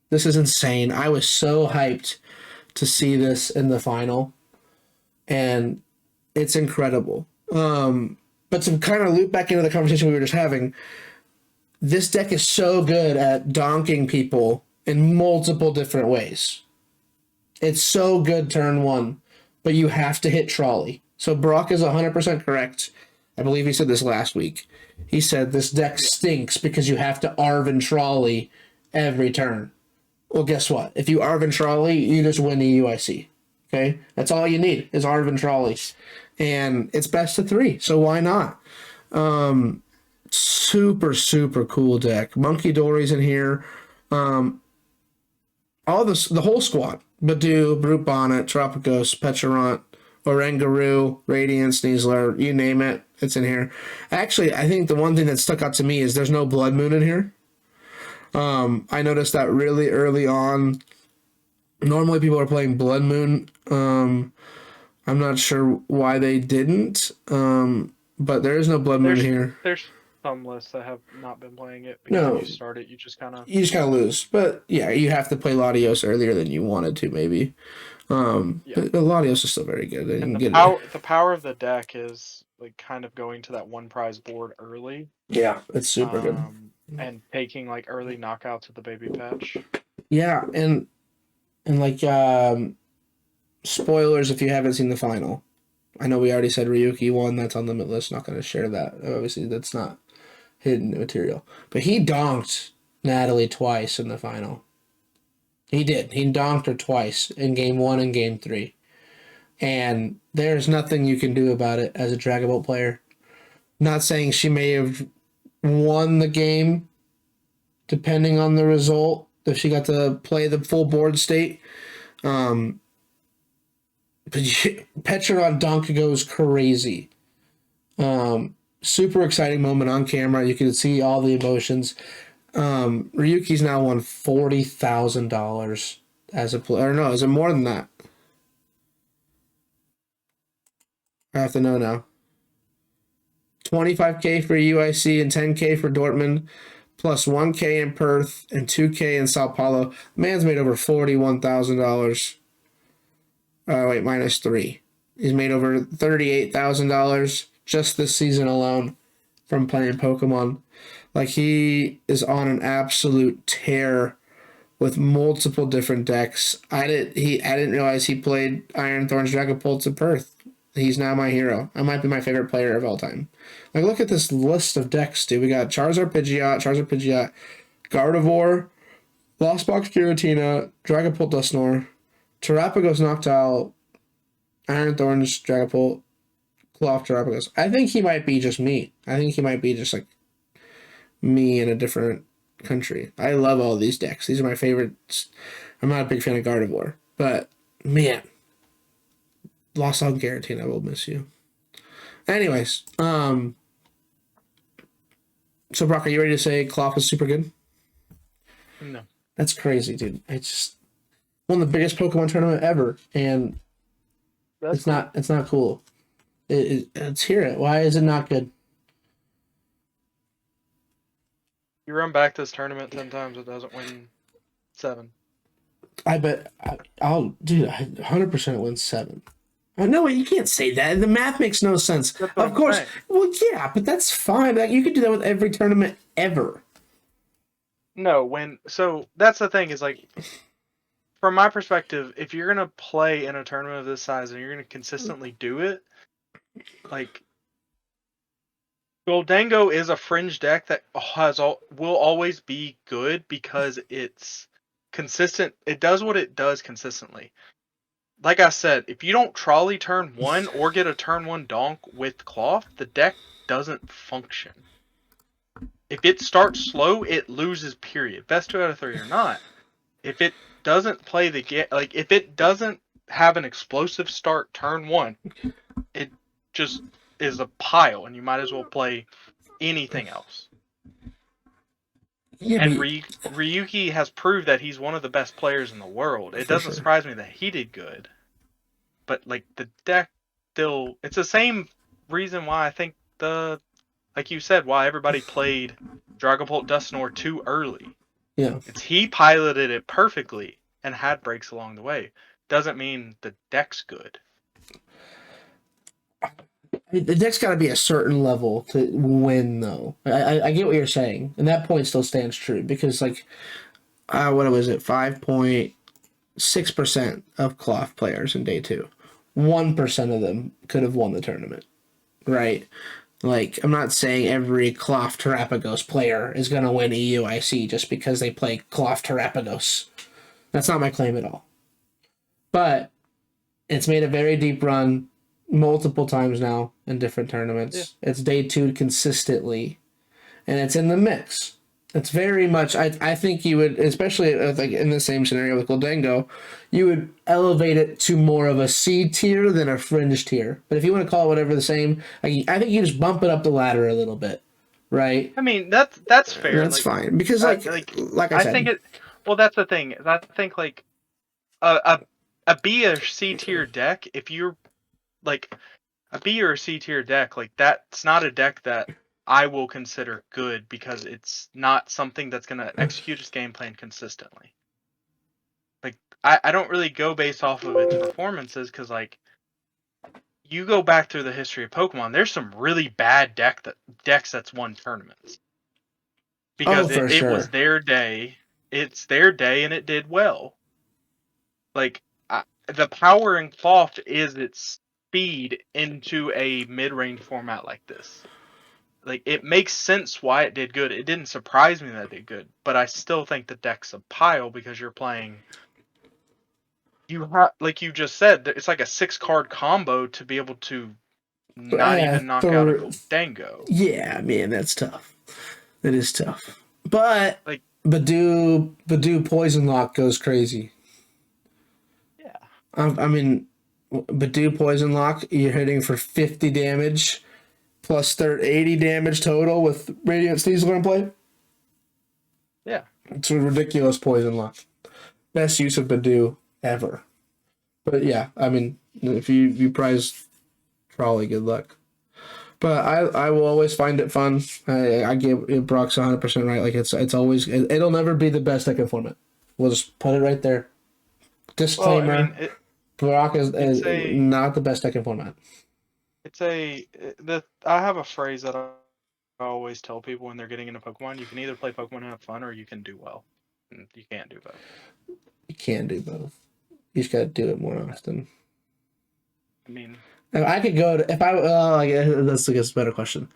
This is insane. I was so hyped to see this in the final. And it's incredible. But to kind of loop back into the conversation we were just having, this deck is so good at donking people in multiple different ways. It's so good turn 1, but you have to hit Trolley. So Brock is 100% correct. I believe he said this last week. He said this deck stinks because you have to Arven Trolley every turn. Well, guess what? If you Arven Trolley, you just win the EUIC. Okay? That's all you need is Arven Trolley. And it's best of 3, so why not? Super, super cool deck. Monkey Dory's in here. All the whole squad. Badu, Brute Bonnet, Tropicos, Pecharunt, Oranguru, Radiant, Sneasler, you name it, it's in here. Actually, I think the one thing that stuck out to me is there's no Blood Moon in here. I noticed that really early on. Normally people are playing Blood Moon. I'm not sure why they didn't, but there is no Blood Moon here. There's some lists that have not been playing it because when you start it, you just kind of lose. But yeah, you have to play Latios earlier than you wanted to, maybe. But Latios is still very good. And the power of the deck is like kind of going to that one prize board early. Yeah, it's super good. And taking like early knockouts at the baby patch. Yeah, and like spoilers if you haven't seen the final. I know we already said Ryuki won. That's on Limitless. Not going to share that. Obviously, that's not hidden material. But he donked Natalie twice in the final. He did. He donked her twice in Game 1 and Game 3. And there's nothing you can do about it as a Dragon Ball player. Not saying she may have won the game, depending on the result, if she got to play the full board state. But Pecharunt Donk goes crazy. Super exciting moment on camera. You can see all the emotions. Ryuki's now won $40,000 as a player. No, is it more than that? I have to know now. 25K for UIC and 10K for Dortmund, plus 1K in Perth and 2K in Sao Paulo. Man's made over $41,000. Wait, minus 3. He's made over $38,000 just this season alone from playing Pokemon. Like, he is on an absolute tear with multiple different decks. I didn't realize he played Iron Thorns Dragapults in Perth. He's now my hero. I might be my favorite player of all time. Like, look at this list of decks, dude. We got Charizard Pidgeot, Gardevoir, Lost Box Giratina, Dragapult Dusknoir, Terapagos Noctowl, Iron Thorns Dragapult, Cloth Terapagos. I think he might be just me. I think he might be just like me in a different country. I love all these decks. These are my favorites. I'm not a big fan of Gardevoir, but man, Lost on guarantee. I will miss you. Anyways, so Brock, are you ready to say Cloth is super good? No. That's crazy, dude. It's just one of the biggest Pokemon tournament ever, and That's it's not cool. Let's hear it. Why is it not good? You run back this tournament 10 times, it doesn't win 7. I bet I'll dude. 100% win 7. No, you can't say that. The math makes no sense. That's what Of I'm course, saying. well, yeah, but that's fine. Like, you could do that with every tournament ever. No, so that's the thing is like, from my perspective, if you're gonna play in a tournament of this size and you're gonna consistently do it, like Goldango is a fringe deck that will always be good because it's consistent. It does what it does consistently. Like I said, if you don't trolley turn 1 or get a turn 1 donk with cloth, the deck doesn't function. If it starts slow, it loses, period. Best 2 out of 3 or not. If it doesn't play the game, like if it doesn't have an explosive start turn 1, it just is a pile, and you might as well play anything else. Yeah, And but Ryuki has proved that he's one of the best players in the world. It for doesn't sure. surprise me that he did good. But like the deck still, it's the same reason why I think like you said, why everybody played Dragapult Dusknoir too early. Yeah. It's he piloted it perfectly and had breaks along the way. Doesn't mean the deck's good. The deck's got to be a certain level to win, though. I get what you're saying, and that point still stands true because, like, what was it? 5.6% of cloth players in day 2. 1% of them could have won the tournament, right? Like, I'm not saying every cloth Terrapagos player is going to win EUIC just because they play cloth Terrapagos. That's not my claim at all. But it's made a very deep run multiple times now in different tournaments. Yeah. It's day 2 consistently, and it's in the mix. It's very much. I think you would, especially like in the same scenario with Goldango, you would elevate it to more of a C tier than a fringe tier. But if you want to call it whatever the same, like, I think you just bump it up the ladder a little bit, right? I mean that's fair. That's like, fine because like I said, think it. Well, that's the thing. I think like a B or C tier deck. If you're like a B or C tier deck, like that's not a deck that I will consider good because it's not something that's going to execute its game plan consistently. Like, I don't really go based off of its performances because, like, you go back through the history of Pokemon, there's some really bad decks that's won tournaments. Because it was their day. It's their day and it did well. Like, the power in Cloth is its speed into a mid-range format like this. Like, it makes sense why it did good. It didn't surprise me that it did good, but I still think the deck's a pile because you're playing. Like you just said, it's like a 6-card combo to be able to not even knock out a Goldango. Yeah, man, that's tough. It is tough. But like Badoo Poison Lock goes crazy. Yeah. I mean, Badoo Poison Lock, you're hitting for 50 damage plus 80 damage total with Radiant Sneasel in play. Yeah. It's a ridiculous Poison Lock. Best use of Badoo ever. But yeah, I mean, if you prize Trolley, good luck. But I will always find it fun. I give Brock's 100% right. Like it's always it'll never be the best deck in format. We'll just put it right there. Disclaimer: well, I mean, Brock is not the best deck in format. I have a phrase that I always tell people when they're getting into Pokemon: you can either play Pokemon and have fun, or you can do well. And you can't do both. You can do both. You just got to do it more often. I mean, if I could go to if I let's look at a better question.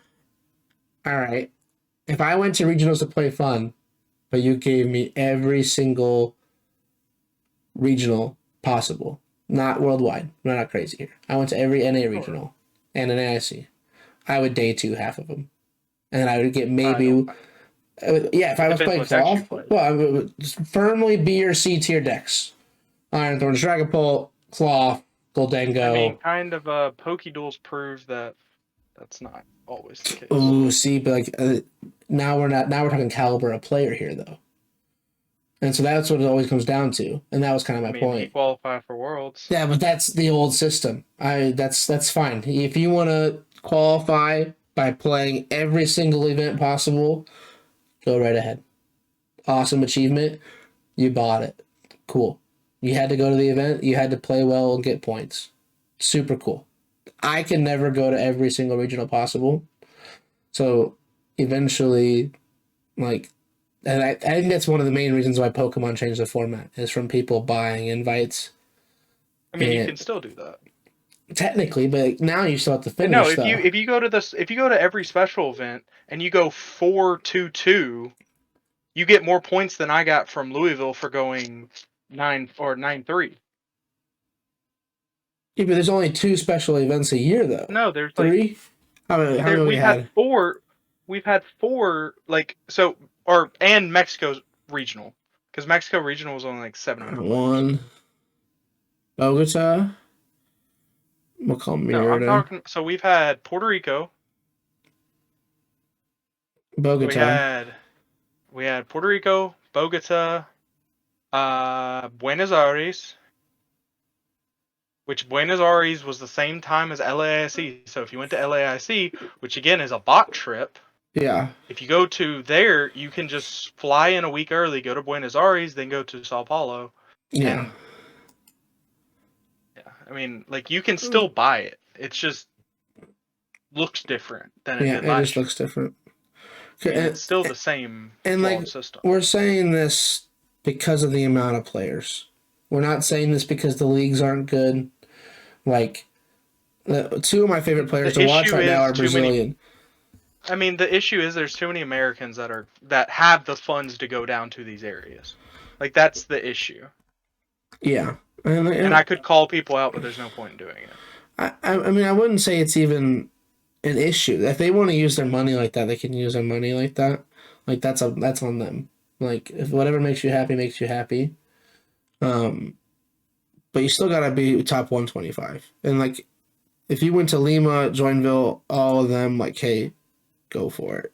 All right, if I went to regionals to play fun, but you gave me every single regional possible, not worldwide. We're not crazy here. I went to every NA regional and an AIC. I would day 2 half of them, and I would get maybe. Yeah, if I was playing Cloth, well, I would firmly B or C tier decks. Iron Thorns, Dragapult, Cloth, Goldango. I mean, kind of. Pokéduels prove that that's not always the case. Ooh, see, but like now we're not. Now we're talking caliber of player here, though. And so that's what it always comes down to. And that was kind of my I mean, he point. qualified for Worlds. Yeah, but that's the old system. That's fine. If you want to qualify by playing every single event possible, go right ahead. Awesome achievement. You bought it. Cool. You had to go to the event. You had to play well and get points. Super cool. I can never go to every single regional possible. So eventually, like, and I think that's one of the main reasons why Pokemon changed the format is from people buying invites. I mean, you And can still do that. technically, but now you still have to finish. No, though. if you go to this, if you go to every special event and you go 4-2-2, you get more points than I got from Louisville for going 9-3. Yeah, but there's only 2 special events a year, though. No, there's 3. like How many we we've had? had 4. We've had 4 like so, or and Mexico's regional, because Mexico regional was only like 700 players. 1. Bogota. We'll call No, I'm Merida. talking. So we've had Puerto Rico. Bogota. We had Puerto Rico, Bogota, Buenos Aires, which Buenos Aires was the same time as LAIC. So if you went to LAIC, which again is a bot trip, Yeah. if you go to there, you can just fly in a week early, go to Buenos Aires, then go to Sao Paulo. Yeah. And, yeah, I mean, like you can still buy it. It's just looks different than it did it last just year. looks different. I mean, it's still the same and like system. We're saying this because of the amount of players. We're not saying this because the leagues aren't good. Like 2 of my favorite players to watch right now are Brazilian. I mean, the issue is there's too many Americans that have the funds to go down to these areas. Like that's the issue. Yeah. And I could call people out, but there's no point in doing it. I mean, I wouldn't say it's even an issue. If they want to use their money like that, they can use their money like that. Like that's on them. Like if whatever makes you happy makes you happy. But you still gotta be top 125. And like if you went to Lima, Joinville, all of them, like, hey, go for it.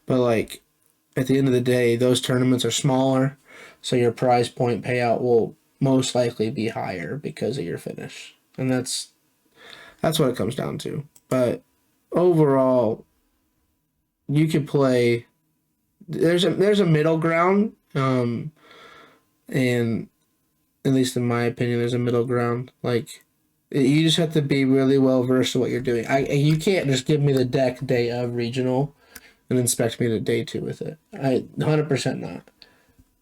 But like at the end of the day, those tournaments are smaller, so your prize point payout will most likely be higher because of your finish. And that's what it comes down to. But overall, you could play. There's a middle ground, and at least in my opinion, there's a middle ground. Like you just have to be really well versed in what you're doing. You can't just give me the deck day of regional and expect me to day 2 with it. 100% not.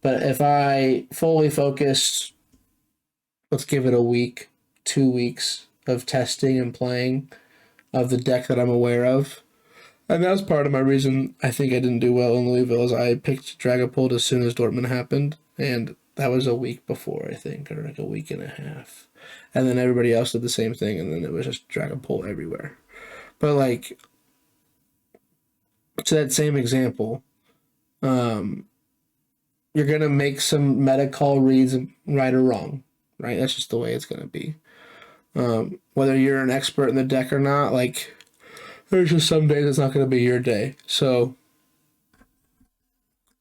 But if I fully focused, let's give it a week, 2 weeks of testing and playing of the deck that I'm aware of. And that was part of my reason I think I didn't do well in Louisville is I picked Dragapult as soon as Dortmund happened. And that was a week before, I think, or like a week and a half. And then everybody else did the same thing, and then it was just Dragapult everywhere. But like, to that same example, you're going to make some meta call reads right or wrong, right? That's just the way it's going to be. Whether you're an expert in the deck or not, like, there's just some days it's not going to be your day. So,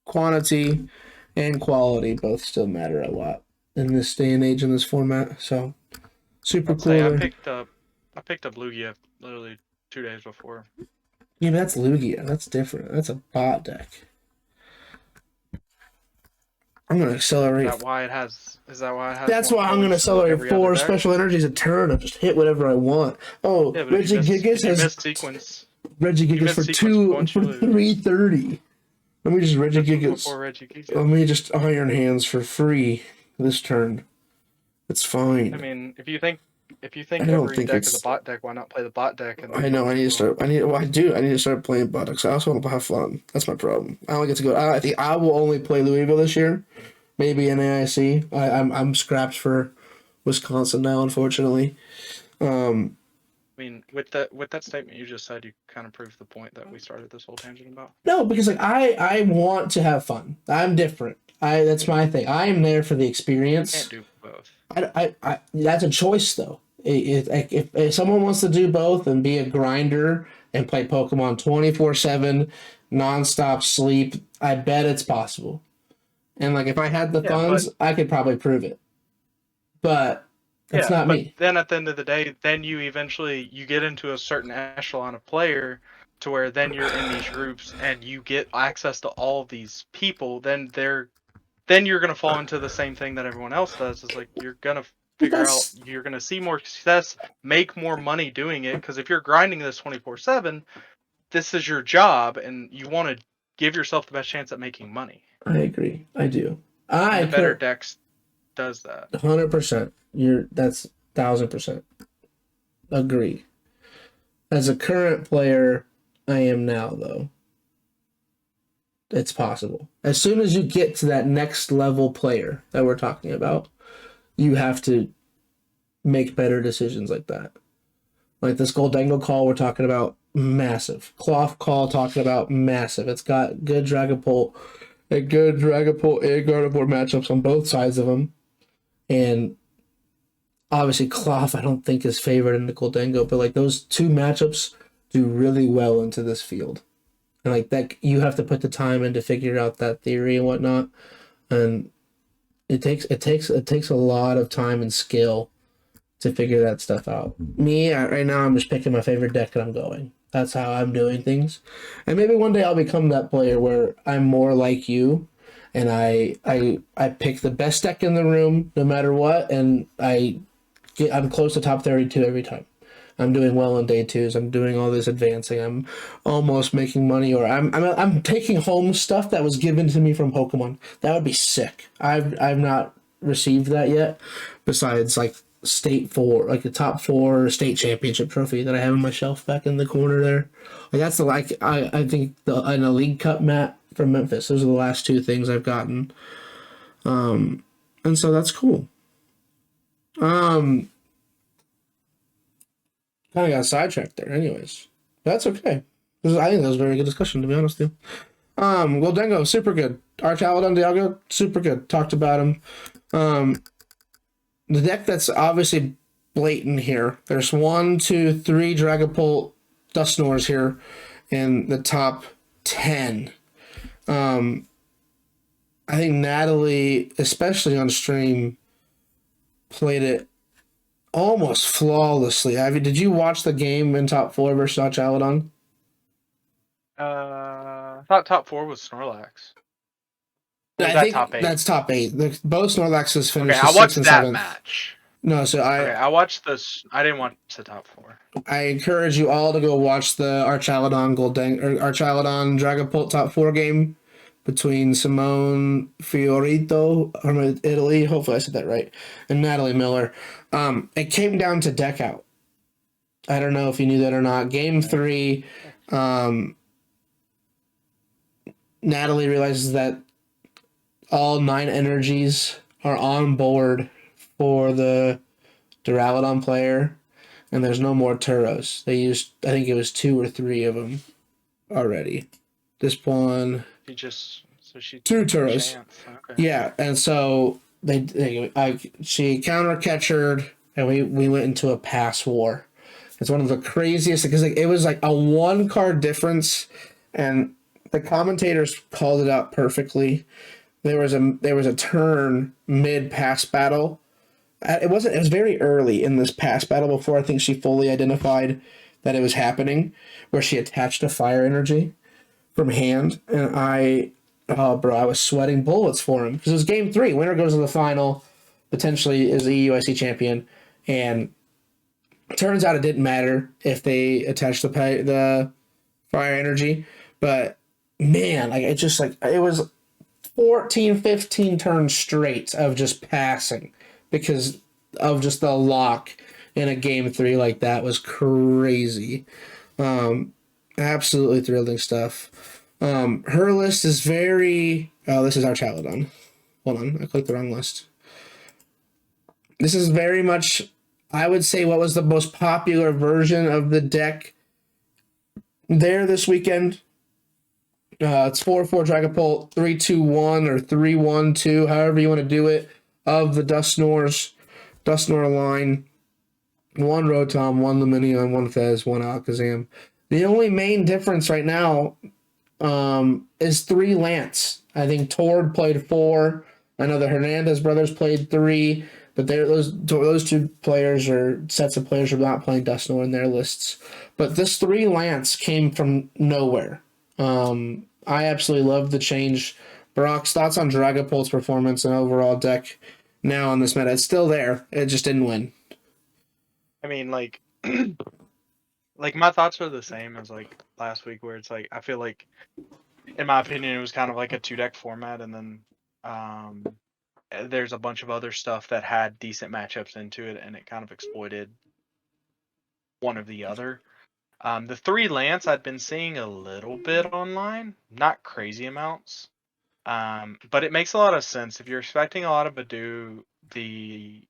quantity and quality both still matter a lot in this day and age in this format. So, super cool. I picked up Lugia literally 2 days before. Yeah, but that's Lugia. That's different. That's a bot deck. I'm gonna accelerate. Is that why it has? That's why I'm gonna accelerate 4 special energies a turn and just hit whatever I want. Oh, yeah, Regigigas has sequence. Regigigas for 330. Let me just Regigigas. Let me just Iron Hands for free this turn. It's fine. I mean, if you think every deck is a bot deck, why not play the bot deck? I know. I need to start. I need to start playing bot decks. I also want to have fun. That's my problem. I only get to go. I think I will only play Louisville this year. Maybe in AIC. I'm scrapped for Wisconsin now, unfortunately. I mean, with that statement you just said, you kind of proved the point that we started this whole tangent about. No, because like I want to have fun. I'm different. That's my thing. I am there for the experience. You can't do both. I that's a choice though. If someone wants to do both and be a grinder and play Pokemon 24/7, nonstop sleep, I bet it's possible. And like if I had the Yeah, but funds, I could probably prove it. But that's yeah, not but me. then at the end of the day, then you eventually you get into a certain echelon of player to where then you're in these groups and you get access to all of these people. Then you're gonna fall into the same thing that everyone else does. Is like you're gonna But figure out that's you're gonna see more success, make more money doing it. Because if you're grinding this 24/7, this is your job, and you want to give yourself the best chance at making money. I agree. I do. And I the better could decks does that. 100%. That's 1,000% agree. As a current player, I am now though. It's possible. As soon as you get to that next level player that we're talking about, you have to make better decisions like that. Like this Goldengo call we're talking about, massive. Cloth call talking about, massive. It's got good Dragapult, a good Dragapult and Gardevoir matchups on both sides of them. And obviously Cloth I don't think is favored in the Goldengo, but like those two matchups do really well into this field. And like that you have to put the time in to figure out that theory and whatnot. And it takes a lot of time and skill to figure that stuff out. Me right now, I'm just picking my favorite deck and I'm going. That's how I'm doing things, and maybe one day I'll become that player where I'm more like you, and I pick the best deck in the room no matter what, and I'm close to top 32 every time. I'm doing well on day twos. I'm doing all this advancing. I'm almost making money, or I'm taking home stuff that was given to me from Pokemon. That would be sick. I've not received that yet. Besides, like state four, like the top four state championship trophy that I have on my shelf back in the corner there. Like that's the like I think in a League Cup mat from Memphis. Those are the last two things I've gotten. And so that's cool. Um, Kind of got sidetracked there. Anyways, that's okay. I think that was a very good discussion, to be honest with you. Goldengo, super good. Archaladon Dialga, super good. Talked about him. The deck that's obviously blatant here. There's 1, 2, 3 Dragapult Dusknoirs here in the top 10. I think Natalie, especially on stream, played it almost flawlessly. I mean, did you watch the game in top 4 versus Archaladon? I thought top 4 was Snorlax. Or was I that think top 8? that's top 8. Both Snorlaxes Okay, finished I the 6th watched and that 7th. match. No, so Okay, I watched this. I didn't watch the top 4. I encourage you all to go watch the Archaladon Archaladon Dragapult top 4 game between Simone Fiorito from Italy. Hopefully I said that right, and Natalie Miller. It came down to deck out. I don't know if you knew that or not. Game 3, Natalie realizes that all 9 energies are on board for the Duraludon player, and there's no more Turos. They used, I think it was 2 or 3 of them already. This one, She 2 took her Turos. chance. Okay. Yeah, and so she counter catchered, and we went into a pass war. It's one of the craziest because like, it was like a 1 card difference, and the commentators called it out perfectly. There was a turn mid pass battle. It was very early in this pass battle before I think she fully identified that it was happening, where she attached a fire energy from hand, and oh bro, I was sweating bullets for him because it was game 3. Winner goes to the final, potentially is the EUIC champion, and it turns out it didn't matter if they attached the fire energy, but man, like it was 14, 15 turns straight of just passing because of just the lock in a game 3 like that was crazy. Absolutely thrilling stuff. Her list is very. Oh, this is our Chaladon. Hold on, I clicked the wrong list. This is very much, I would say, what was the most popular version of the deck there this weekend. It's 4/4 Dragapult, 3/2/1 or 3/1/2, however you want to do it, of the Dusknoir line. one Rotom, one Lumineon, one Fez, one Alakazam. The only main difference right now is 3 Lance. I think Tord played 4. I know the Hernandez brothers played 3, but those 2 players or sets of players are not playing Dusknoir in their lists. But this 3 Lance came from nowhere. I absolutely love the change. Brock's thoughts on Dragapult's performance and overall deck now on this meta. It's still there. It just didn't win. I mean, like, like my thoughts are the same as like last week, where it's like I feel like, in my opinion, it was kind of like a 2-deck format, and then um, there's a bunch of other stuff that had decent matchups into it, and it kind of exploited one or the other. The 3 Lance I'd been seeing a little bit online, not crazy amounts. But it makes a lot of sense. If you're expecting a lot of Badoo, the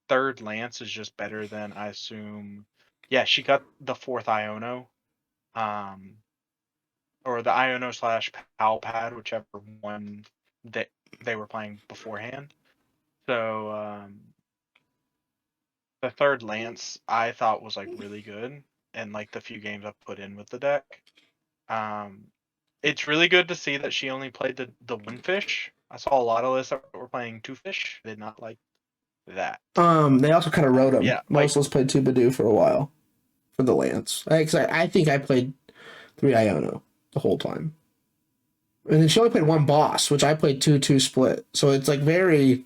3rd Lance is just better than, I assume. Yeah, she got the 4th Iono, um, or the Iono slash Pal Pad, whichever one that they were playing beforehand. So the 3rd Lance I thought was like really good, and like the few games I've put in with the deck. Um, it's really good to see that she only played the 1 fish. I saw a lot of lists that were playing 2 fish. I did not like that. They also kind of wrote him. Yeah, like, Most of us played 2 Badoo for a while for the Lance. I think I played 3 Iono the whole time. And then she only played 1 boss, which I played 2-2 split. So it's like very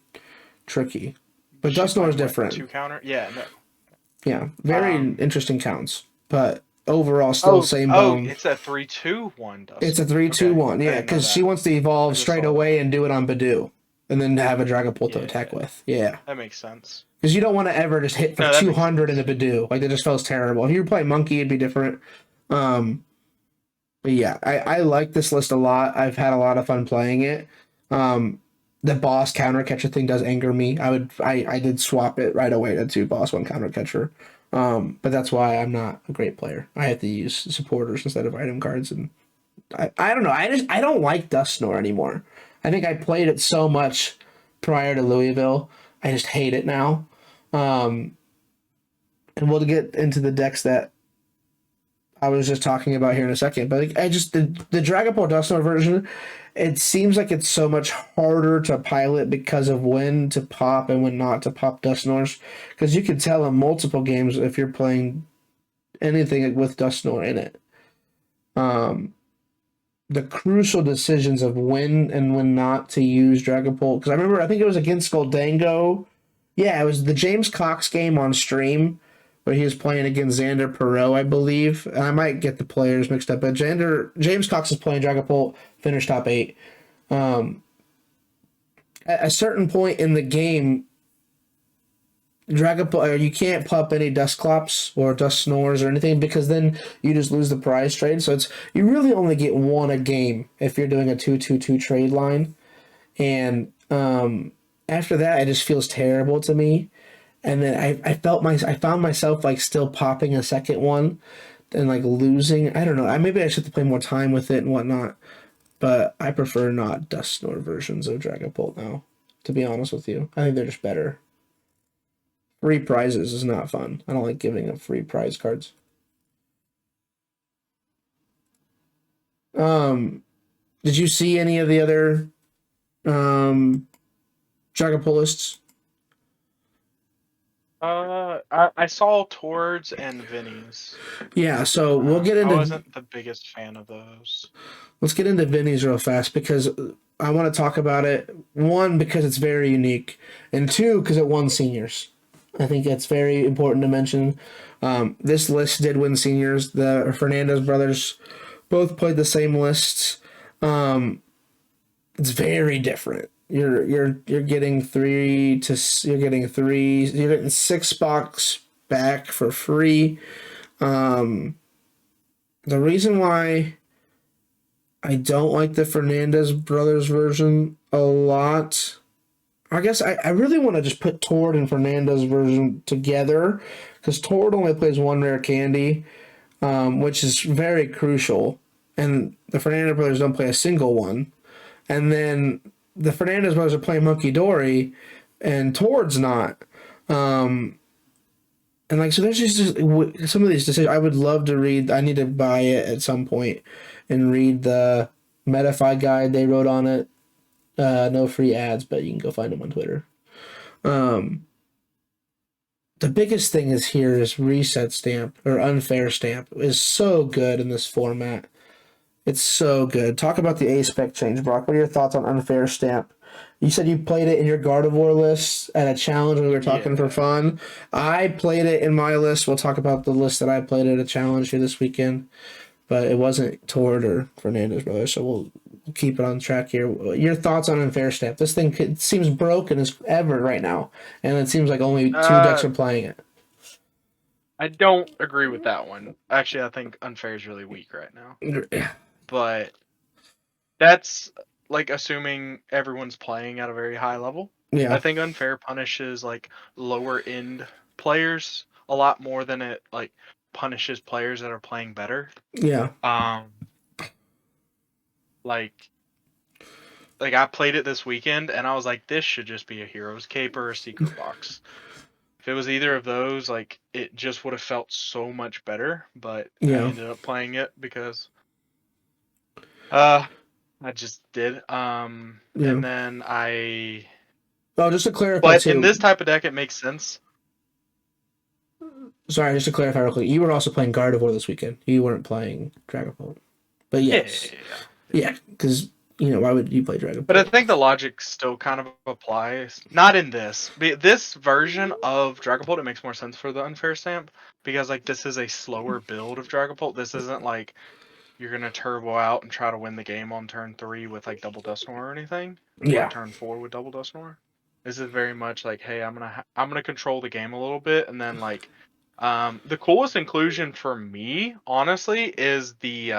tricky. But she's Dusknoir is playing what, different. 2 counter? Yeah, no. Yeah, very interesting counts. But overall, still same bone. It's a 3-2-1 Dusk. It's a 3-2-1. Yeah, because she wants to evolve straight away and do it on Badoo. And then have a Dragapult to attack with. Yeah. That makes sense. Because you don't want to ever just hit for 200 in a Badoo. Like, that just feels terrible. If you were playing Monkey, it'd be different. But yeah, I like this list a lot. I've had a lot of fun playing it. The boss counter catcher thing does anger me. I did swap it right away to boss 1 counter catcher. But that's why I'm not a great player. I have to use supporters instead of item cards, and I don't know. I don't like Dusknoir anymore. I think I played it so much prior to Louisville. I just hate it now. And we'll get into the decks that I was just talking about here in a second. But like, the Dragapult Dusknoir version, it seems like it's so much harder to pilot because of when to pop and when not to pop Dusknoirs. Because you can tell in multiple games if you're playing anything with Dusknoir in it. The crucial decisions of when and when not to use Dragapult. Because I think it was against Goldango. Yeah, it was the James Cox game on stream where he was playing against Xander Perot, I believe. And I might get the players mixed up, but James Cox is playing Dragapult, finished top 8. At a certain point in the game, Dragapult, you can't pop any Dusclops or Dusknoirs or anything, because then you just lose the prize trade. So you really only get 1 a game if you're doing a 2-2-2 trade line. And after that, it just feels terrible to me. And then I found myself like still popping a second one and like losing. I don't know. Maybe I should have to play more time with it and whatnot. But I prefer not Dusknoir versions of Dragapult now, to be honest with you. I think they're just better. Free prizes is not fun. I don't like giving up free prize cards. Did you see any of the other Dragapult lists? I saw Tords and Vinny's. Yeah, so we'll get into. I wasn't the biggest fan of those. Let's get into Vinny's real fast, because I want to talk about it. 1, because it's very unique, and 2, because it won seniors. I think that's very important to mention. This list did win seniors. The Fernandez brothers both played the same lists. It's very different. You're getting 6 box back for free. The reason why I don't like the Fernandez brothers version a lot, I guess I really want to just put Tord and Fernandez version together, because Tord only plays 1 rare candy, which is very crucial, and the Fernandez brothers don't play a single one. And then the Fernandez brothers are playing Monkey Dory, and Tord's not. And like, so there's just some of these decisions. I would love to read. I need to buy it at some point and read the Metafy guide they wrote on it. No free ads, but you can go find them on Twitter. Um, the biggest thing is here is reset stamp or unfair stamp is so good in this format. It's so good. Talk about the A-spec change, Brock. What are your thoughts on unfair stamp? You said you played it in your Gardevoir list at a challenge when we were talking for Yeah. fun. I played it in my list. We'll talk about the list that I played at a challenge here this weekend, but it wasn't Tord or Fernandez brothers, so we'll keep it on track here. Your thoughts on unfair stamp? This thing seems broken as ever right now, and it seems like only two decks Uh, are playing it. I don't agree with that one. Actually, I think unfair is really weak right now. Yeah, But that's like assuming everyone's playing at a very high level. I yeah, think unfair punishes like lower end players a lot more than it like punishes players that are playing better. yeah. Um, like I played it this weekend and I was like, this should just be a hero's cape or a secret box. If it was either of those, like it just would have felt so much better. But I Yeah, ended up playing it because uh I just did. yeah. And then Oh, just to clarify but in too. this type of deck, it makes sense. Sorry, just to clarify real quick. You were also playing Gardevoir this weekend. You weren't playing Dragapult. But Yeah, yes, yeah, because why would you play but I Dragapult? think the logic still kind of applies. Not in this. This version of Dragapult, it makes more sense for the unfair stamp because like this is a slower build of Dragapult. This isn't like you're gonna turbo out and try to win the game on turn 3 with like double Dusknoir or anything, or Yeah, turn 4 with double Dusknoir. This is very much like, hey, I'm gonna control the game a little bit, and then like, the coolest inclusion for me, honestly, is the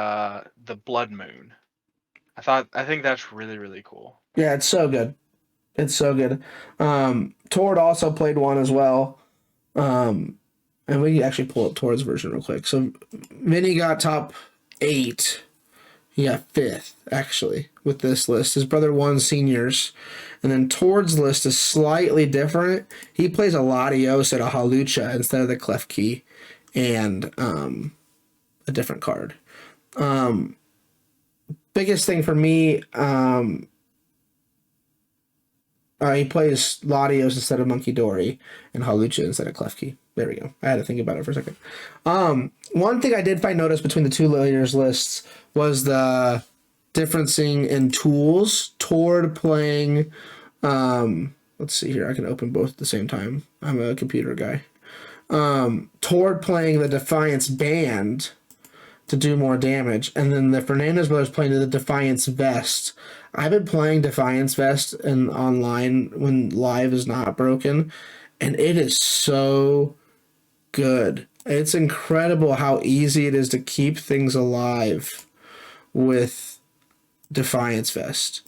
Blood Moon. I think that's really really cool. yeah, it's so good. It's so good. Tord also played one as well. Um, and we can actually pull up Tord's version real quick. So Vinny got top 8. He got 5th, actually, with this list. His brother won seniors. And then Tord's list is slightly different. He plays a Latios at a Halucha instead of the Klefki and a different card. Biggest thing for me, he plays Latios instead of Monkey Dory and Halucha instead of Klefki. There we go. I had to think about it for a second. One thing I did find notice between the two leaders lists was the differencing in tools toward playing. Let's see here. I can open both at the same time. I'm a computer guy. Toward playing the Defiance Band to do more damage, and then the Fernandez brothers playing the Defiance Vest. I've been playing Defiance Vest in online when live is not broken, and it is so good. It's incredible how easy it is to keep things alive with Defiance Vest.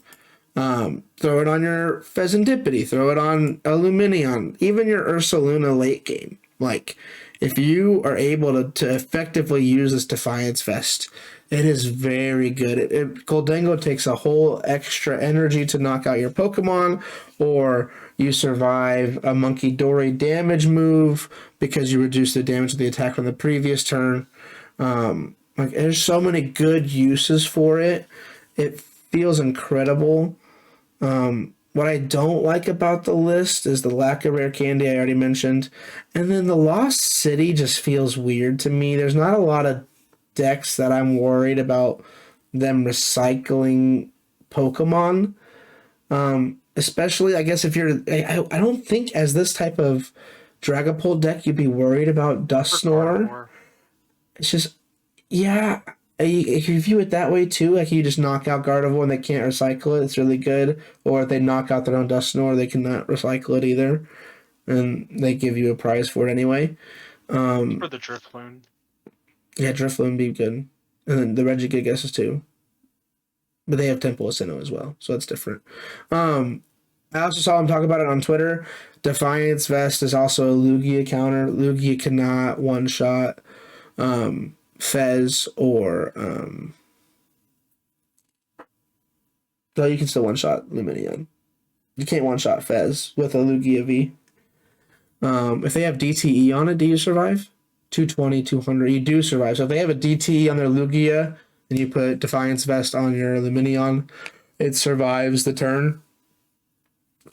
Throw it on your Pheasantipity, throw it on Illuminion, even your Ursaluna late game. Like, if you are able to effectively use this Defiance Vest, it is very good. Goldengo takes a whole extra energy to knock out your Pokemon, or you survive a Monkey Dory damage move because you reduce the damage of the attack from the previous turn. Like, there's so many good uses for it. It feels incredible. What I don't like about the list is the lack of rare candy I already mentioned. And then the Lost City just feels weird to me. There's not a lot of decks that I'm worried about them recycling Pokemon. Especially, I guess, if you're. I don't think as this type of Dragapult deck you'd be worried about For Dusknoir. Gardevoir, It's just, yeah, if you view it that way too, like you just knock out Gardevoir and they can't recycle it, it's really good. Or if they knock out their own Dusknoir, they cannot recycle it either, and they give you a prize for it anyway. for the Drifloon. Yeah, Drifloon would be good, and then the Regigigas guesses too, but they have Temple of Sinnoh as well, so that's different. I also saw him talk about it on Twitter. Defiance Vest is also a Lugia counter. Lugia cannot one shot Fez or no, you can still one shot Luminion. You can't one shot Fez with a Lugia V. If they have DTE on it, do you survive? 220, 200, you do survive. So if they have a DTE on their Lugia and you put Defiance Vest on your Luminion, it survives the turn,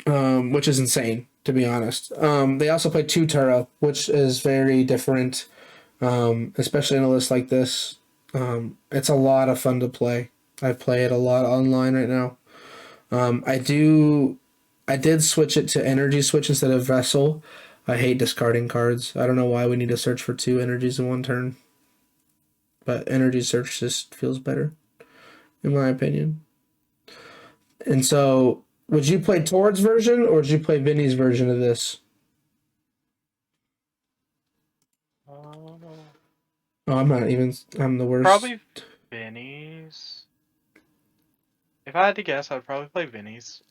which is insane, to be honest. They also play 2 Turo, which is very different, especially in a list like this. It's a lot of fun to play. I play it a lot online right now. I did switch it to energy switch instead of vessel. I hate discarding cards. I don't know why we need to search for 2 energies in one turn. But energy search just feels better, in my opinion. And so, would you play Tord's version or would you play Vinny's version of this? Oh, I'm not even. I'm the worst. Probably Vinny's. If I had to guess, I'd probably play Vinny's.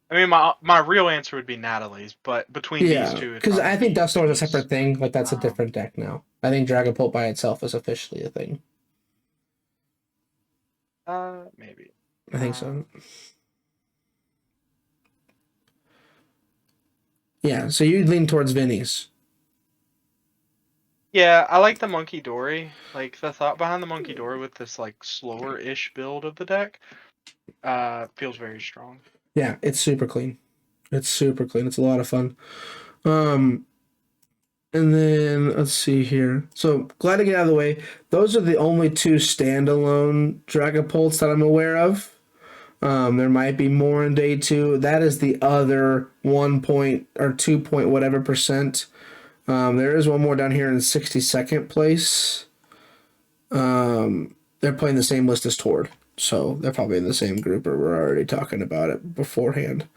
I mean, my real answer would be Natalie's, but between these two, because I think Dust Lord is a Vinny's. separate thing. Like that's a different deck now. I think Dragapult by itself is officially a thing. Maybe. I think so. Yeah, so you'd lean towards Vinny's. Yeah, I like the Monkey Dory. Like the thought behind the Monkey Dory with this like slower-ish build of the deck, feels very strong. Yeah, it's super clean. It's a lot of fun. And then let's see here. So glad to get out of the way. Those are the only 2 standalone Dragapults that I'm aware of. There might be more in day 2. That is the other 1 point or 2 point whatever percent. There is one more down here in 62nd place. They're playing the same list as Tord, so they're probably in the same group, or we're already talking about it beforehand.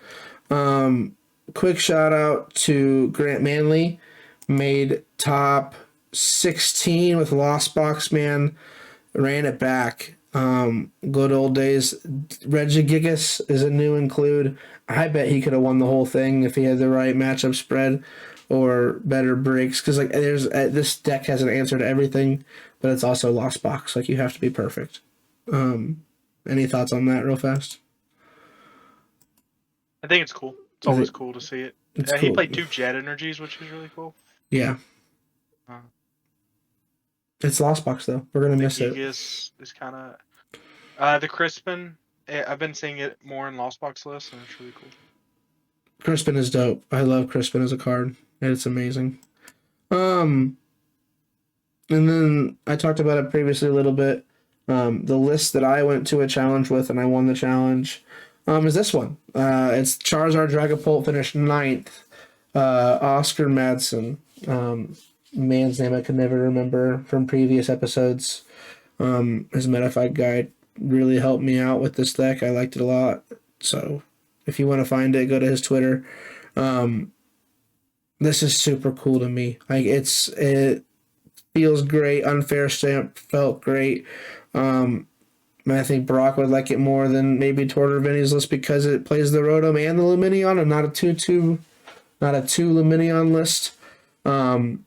Quick shout out to Grant Manley, made top 16 with Lost Box Man, ran it back. Good old days. Regigigas is a new include. I bet he could have won the whole thing if he had the right matchup spread or better breaks. Because like there's this deck has an answer to everything, but it's also Lost Box. Like you have to be perfect. Any thoughts on that, real fast? I think it's cool. It's always cool to see it. It's He cool. played 2 Jet Energies, which is really cool. Yeah. It's Lost Box though. We're gonna miss it. Gigas is kind of the Crispin. I've been seeing it more in Lost Box lists, and it's really cool. Crispin is dope. I love Crispin as a card. It's amazing. And then I talked about it previously a little bit. The list that I went to a challenge with and I won the challenge is this one. It's Charizard Dragapult finished 9th. Oscar Madsen, man's name I could never remember from previous episodes. His Metafight guide really helped me out with this deck. I liked it a lot. So if you want to find it, go to his Twitter. This is super cool to me. Like it feels great. Unfair Stamp felt great. I think Brock would like it more than maybe Tord or Vinny's list because it plays the Rotom and the Luminion and not a 2 Luminion list. I'm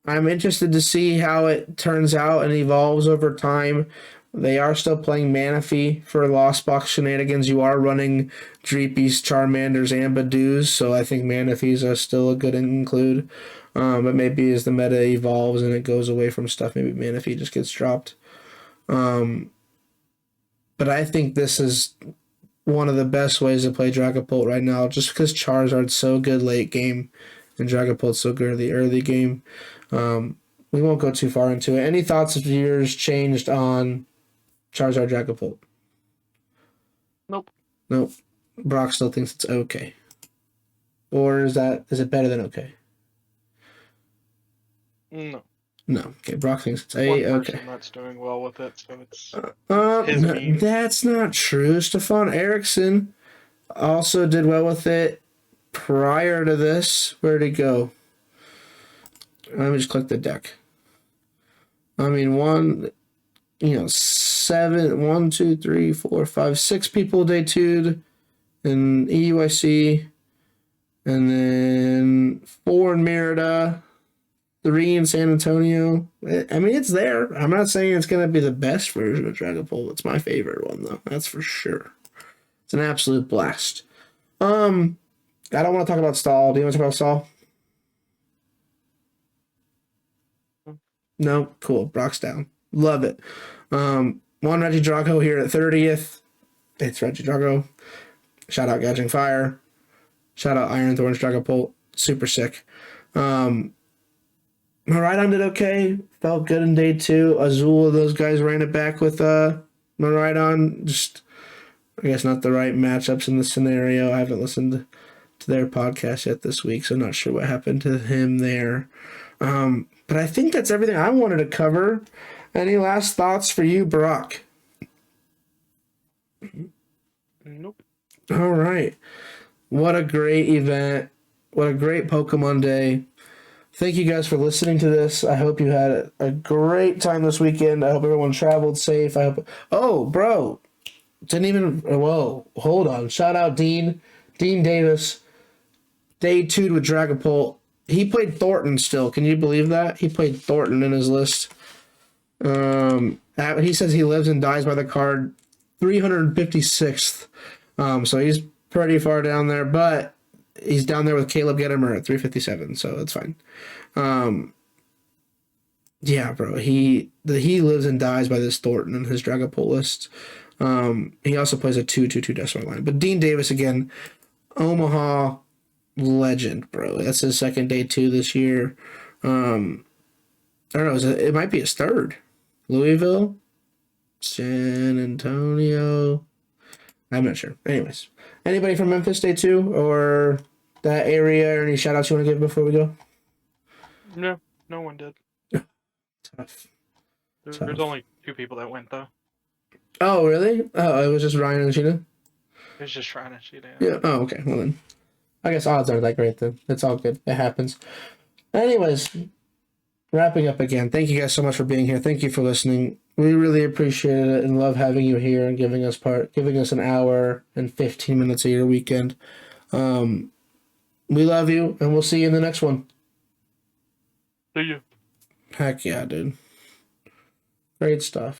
interested to see how it turns out and evolves over time. They are still playing Manaphy for Lost Box shenanigans. You are running Dreepies, Charmanders, and Badoos, so I think Manaphy's are still a good include. But maybe as the meta evolves and it goes away from stuff, maybe Manaphy just gets dropped. But I think this is one of the best ways to play Dragapult right now, just because Charizard's so good late game and Dragapult's so good the early game. We won't go too far into it. Any thoughts of yours changed on Charizard Dragapult? Nope. Brock still thinks it's okay. Or is it better than okay? No. Okay, Brock thinks it's One okay. person that's doing well with it, so it's his meme. That's not true. Stefan Erickson also did well with it prior to this. Where'd he go? Let me just click the deck. I mean, 6 people debuted in EUIC, and then 4 in Merida, 3 in San Antonio. I mean, it's there. I'm not saying it's going to be the best version of Dragapult. It's my favorite one, though. That's for sure. It's an absolute blast. I don't want to talk about stall. Do you want to talk about stall? No? Cool. Brock's down. Love it. One Reggie Drago here at 30th. It's Reggie Drago. Shout out Gadging Fire. Shout out Iron Thorns Dragapult. Super sick. Maridon did okay. Felt good in day 2. Azul, those guys ran it back with Maridon. Just, I guess, not the right matchups in the scenario. I haven't listened to their podcast yet this week, so I'm not sure what happened to him there. But I think that's everything I wanted to cover. Any last thoughts for you, Brock? Nope. All right. What a great event. What a great Pokemon day. Thank you guys for listening to this. I hope you had a great time this weekend. I hope everyone traveled safe. I hope. Oh, bro. Didn't even. Whoa. Hold on. Shout out Dean. Dean Davis. Day 2 with Dragapult. He played Thornton still. Can you believe that? He played Thornton in his list. He says he lives and dies by the card 356th. So he's pretty far down there, but he's down there with Caleb Gettimer at 357, so that's fine. Yeah, bro. He lives and dies by this Thornton in his Dragapult list. He also plays a 2/2/2 decimal line. But Dean Davis again, Omaha legend, bro. That's his second day 2 this year. I don't know. It might be his third. Louisville, San Antonio. I'm not sure. Anyways, anybody from Memphis day 2 or that area, or any shout outs you want to give before we go? No, no one did. Tough. There's only 2 people that went though. Oh, really? Oh, it was just Ryan and Sheena? It was just trying to cheat. Yeah. Oh, okay. Well, then. I guess odds aren't that great then. It's all good. It happens. Anyways, wrapping up again. Thank you guys so much for being here. Thank you for listening. We really appreciate it and love having you here and giving us an hour and 15 minutes of your weekend. We love you, and we'll see you in the next one. See you. Heck yeah, dude. Great stuff.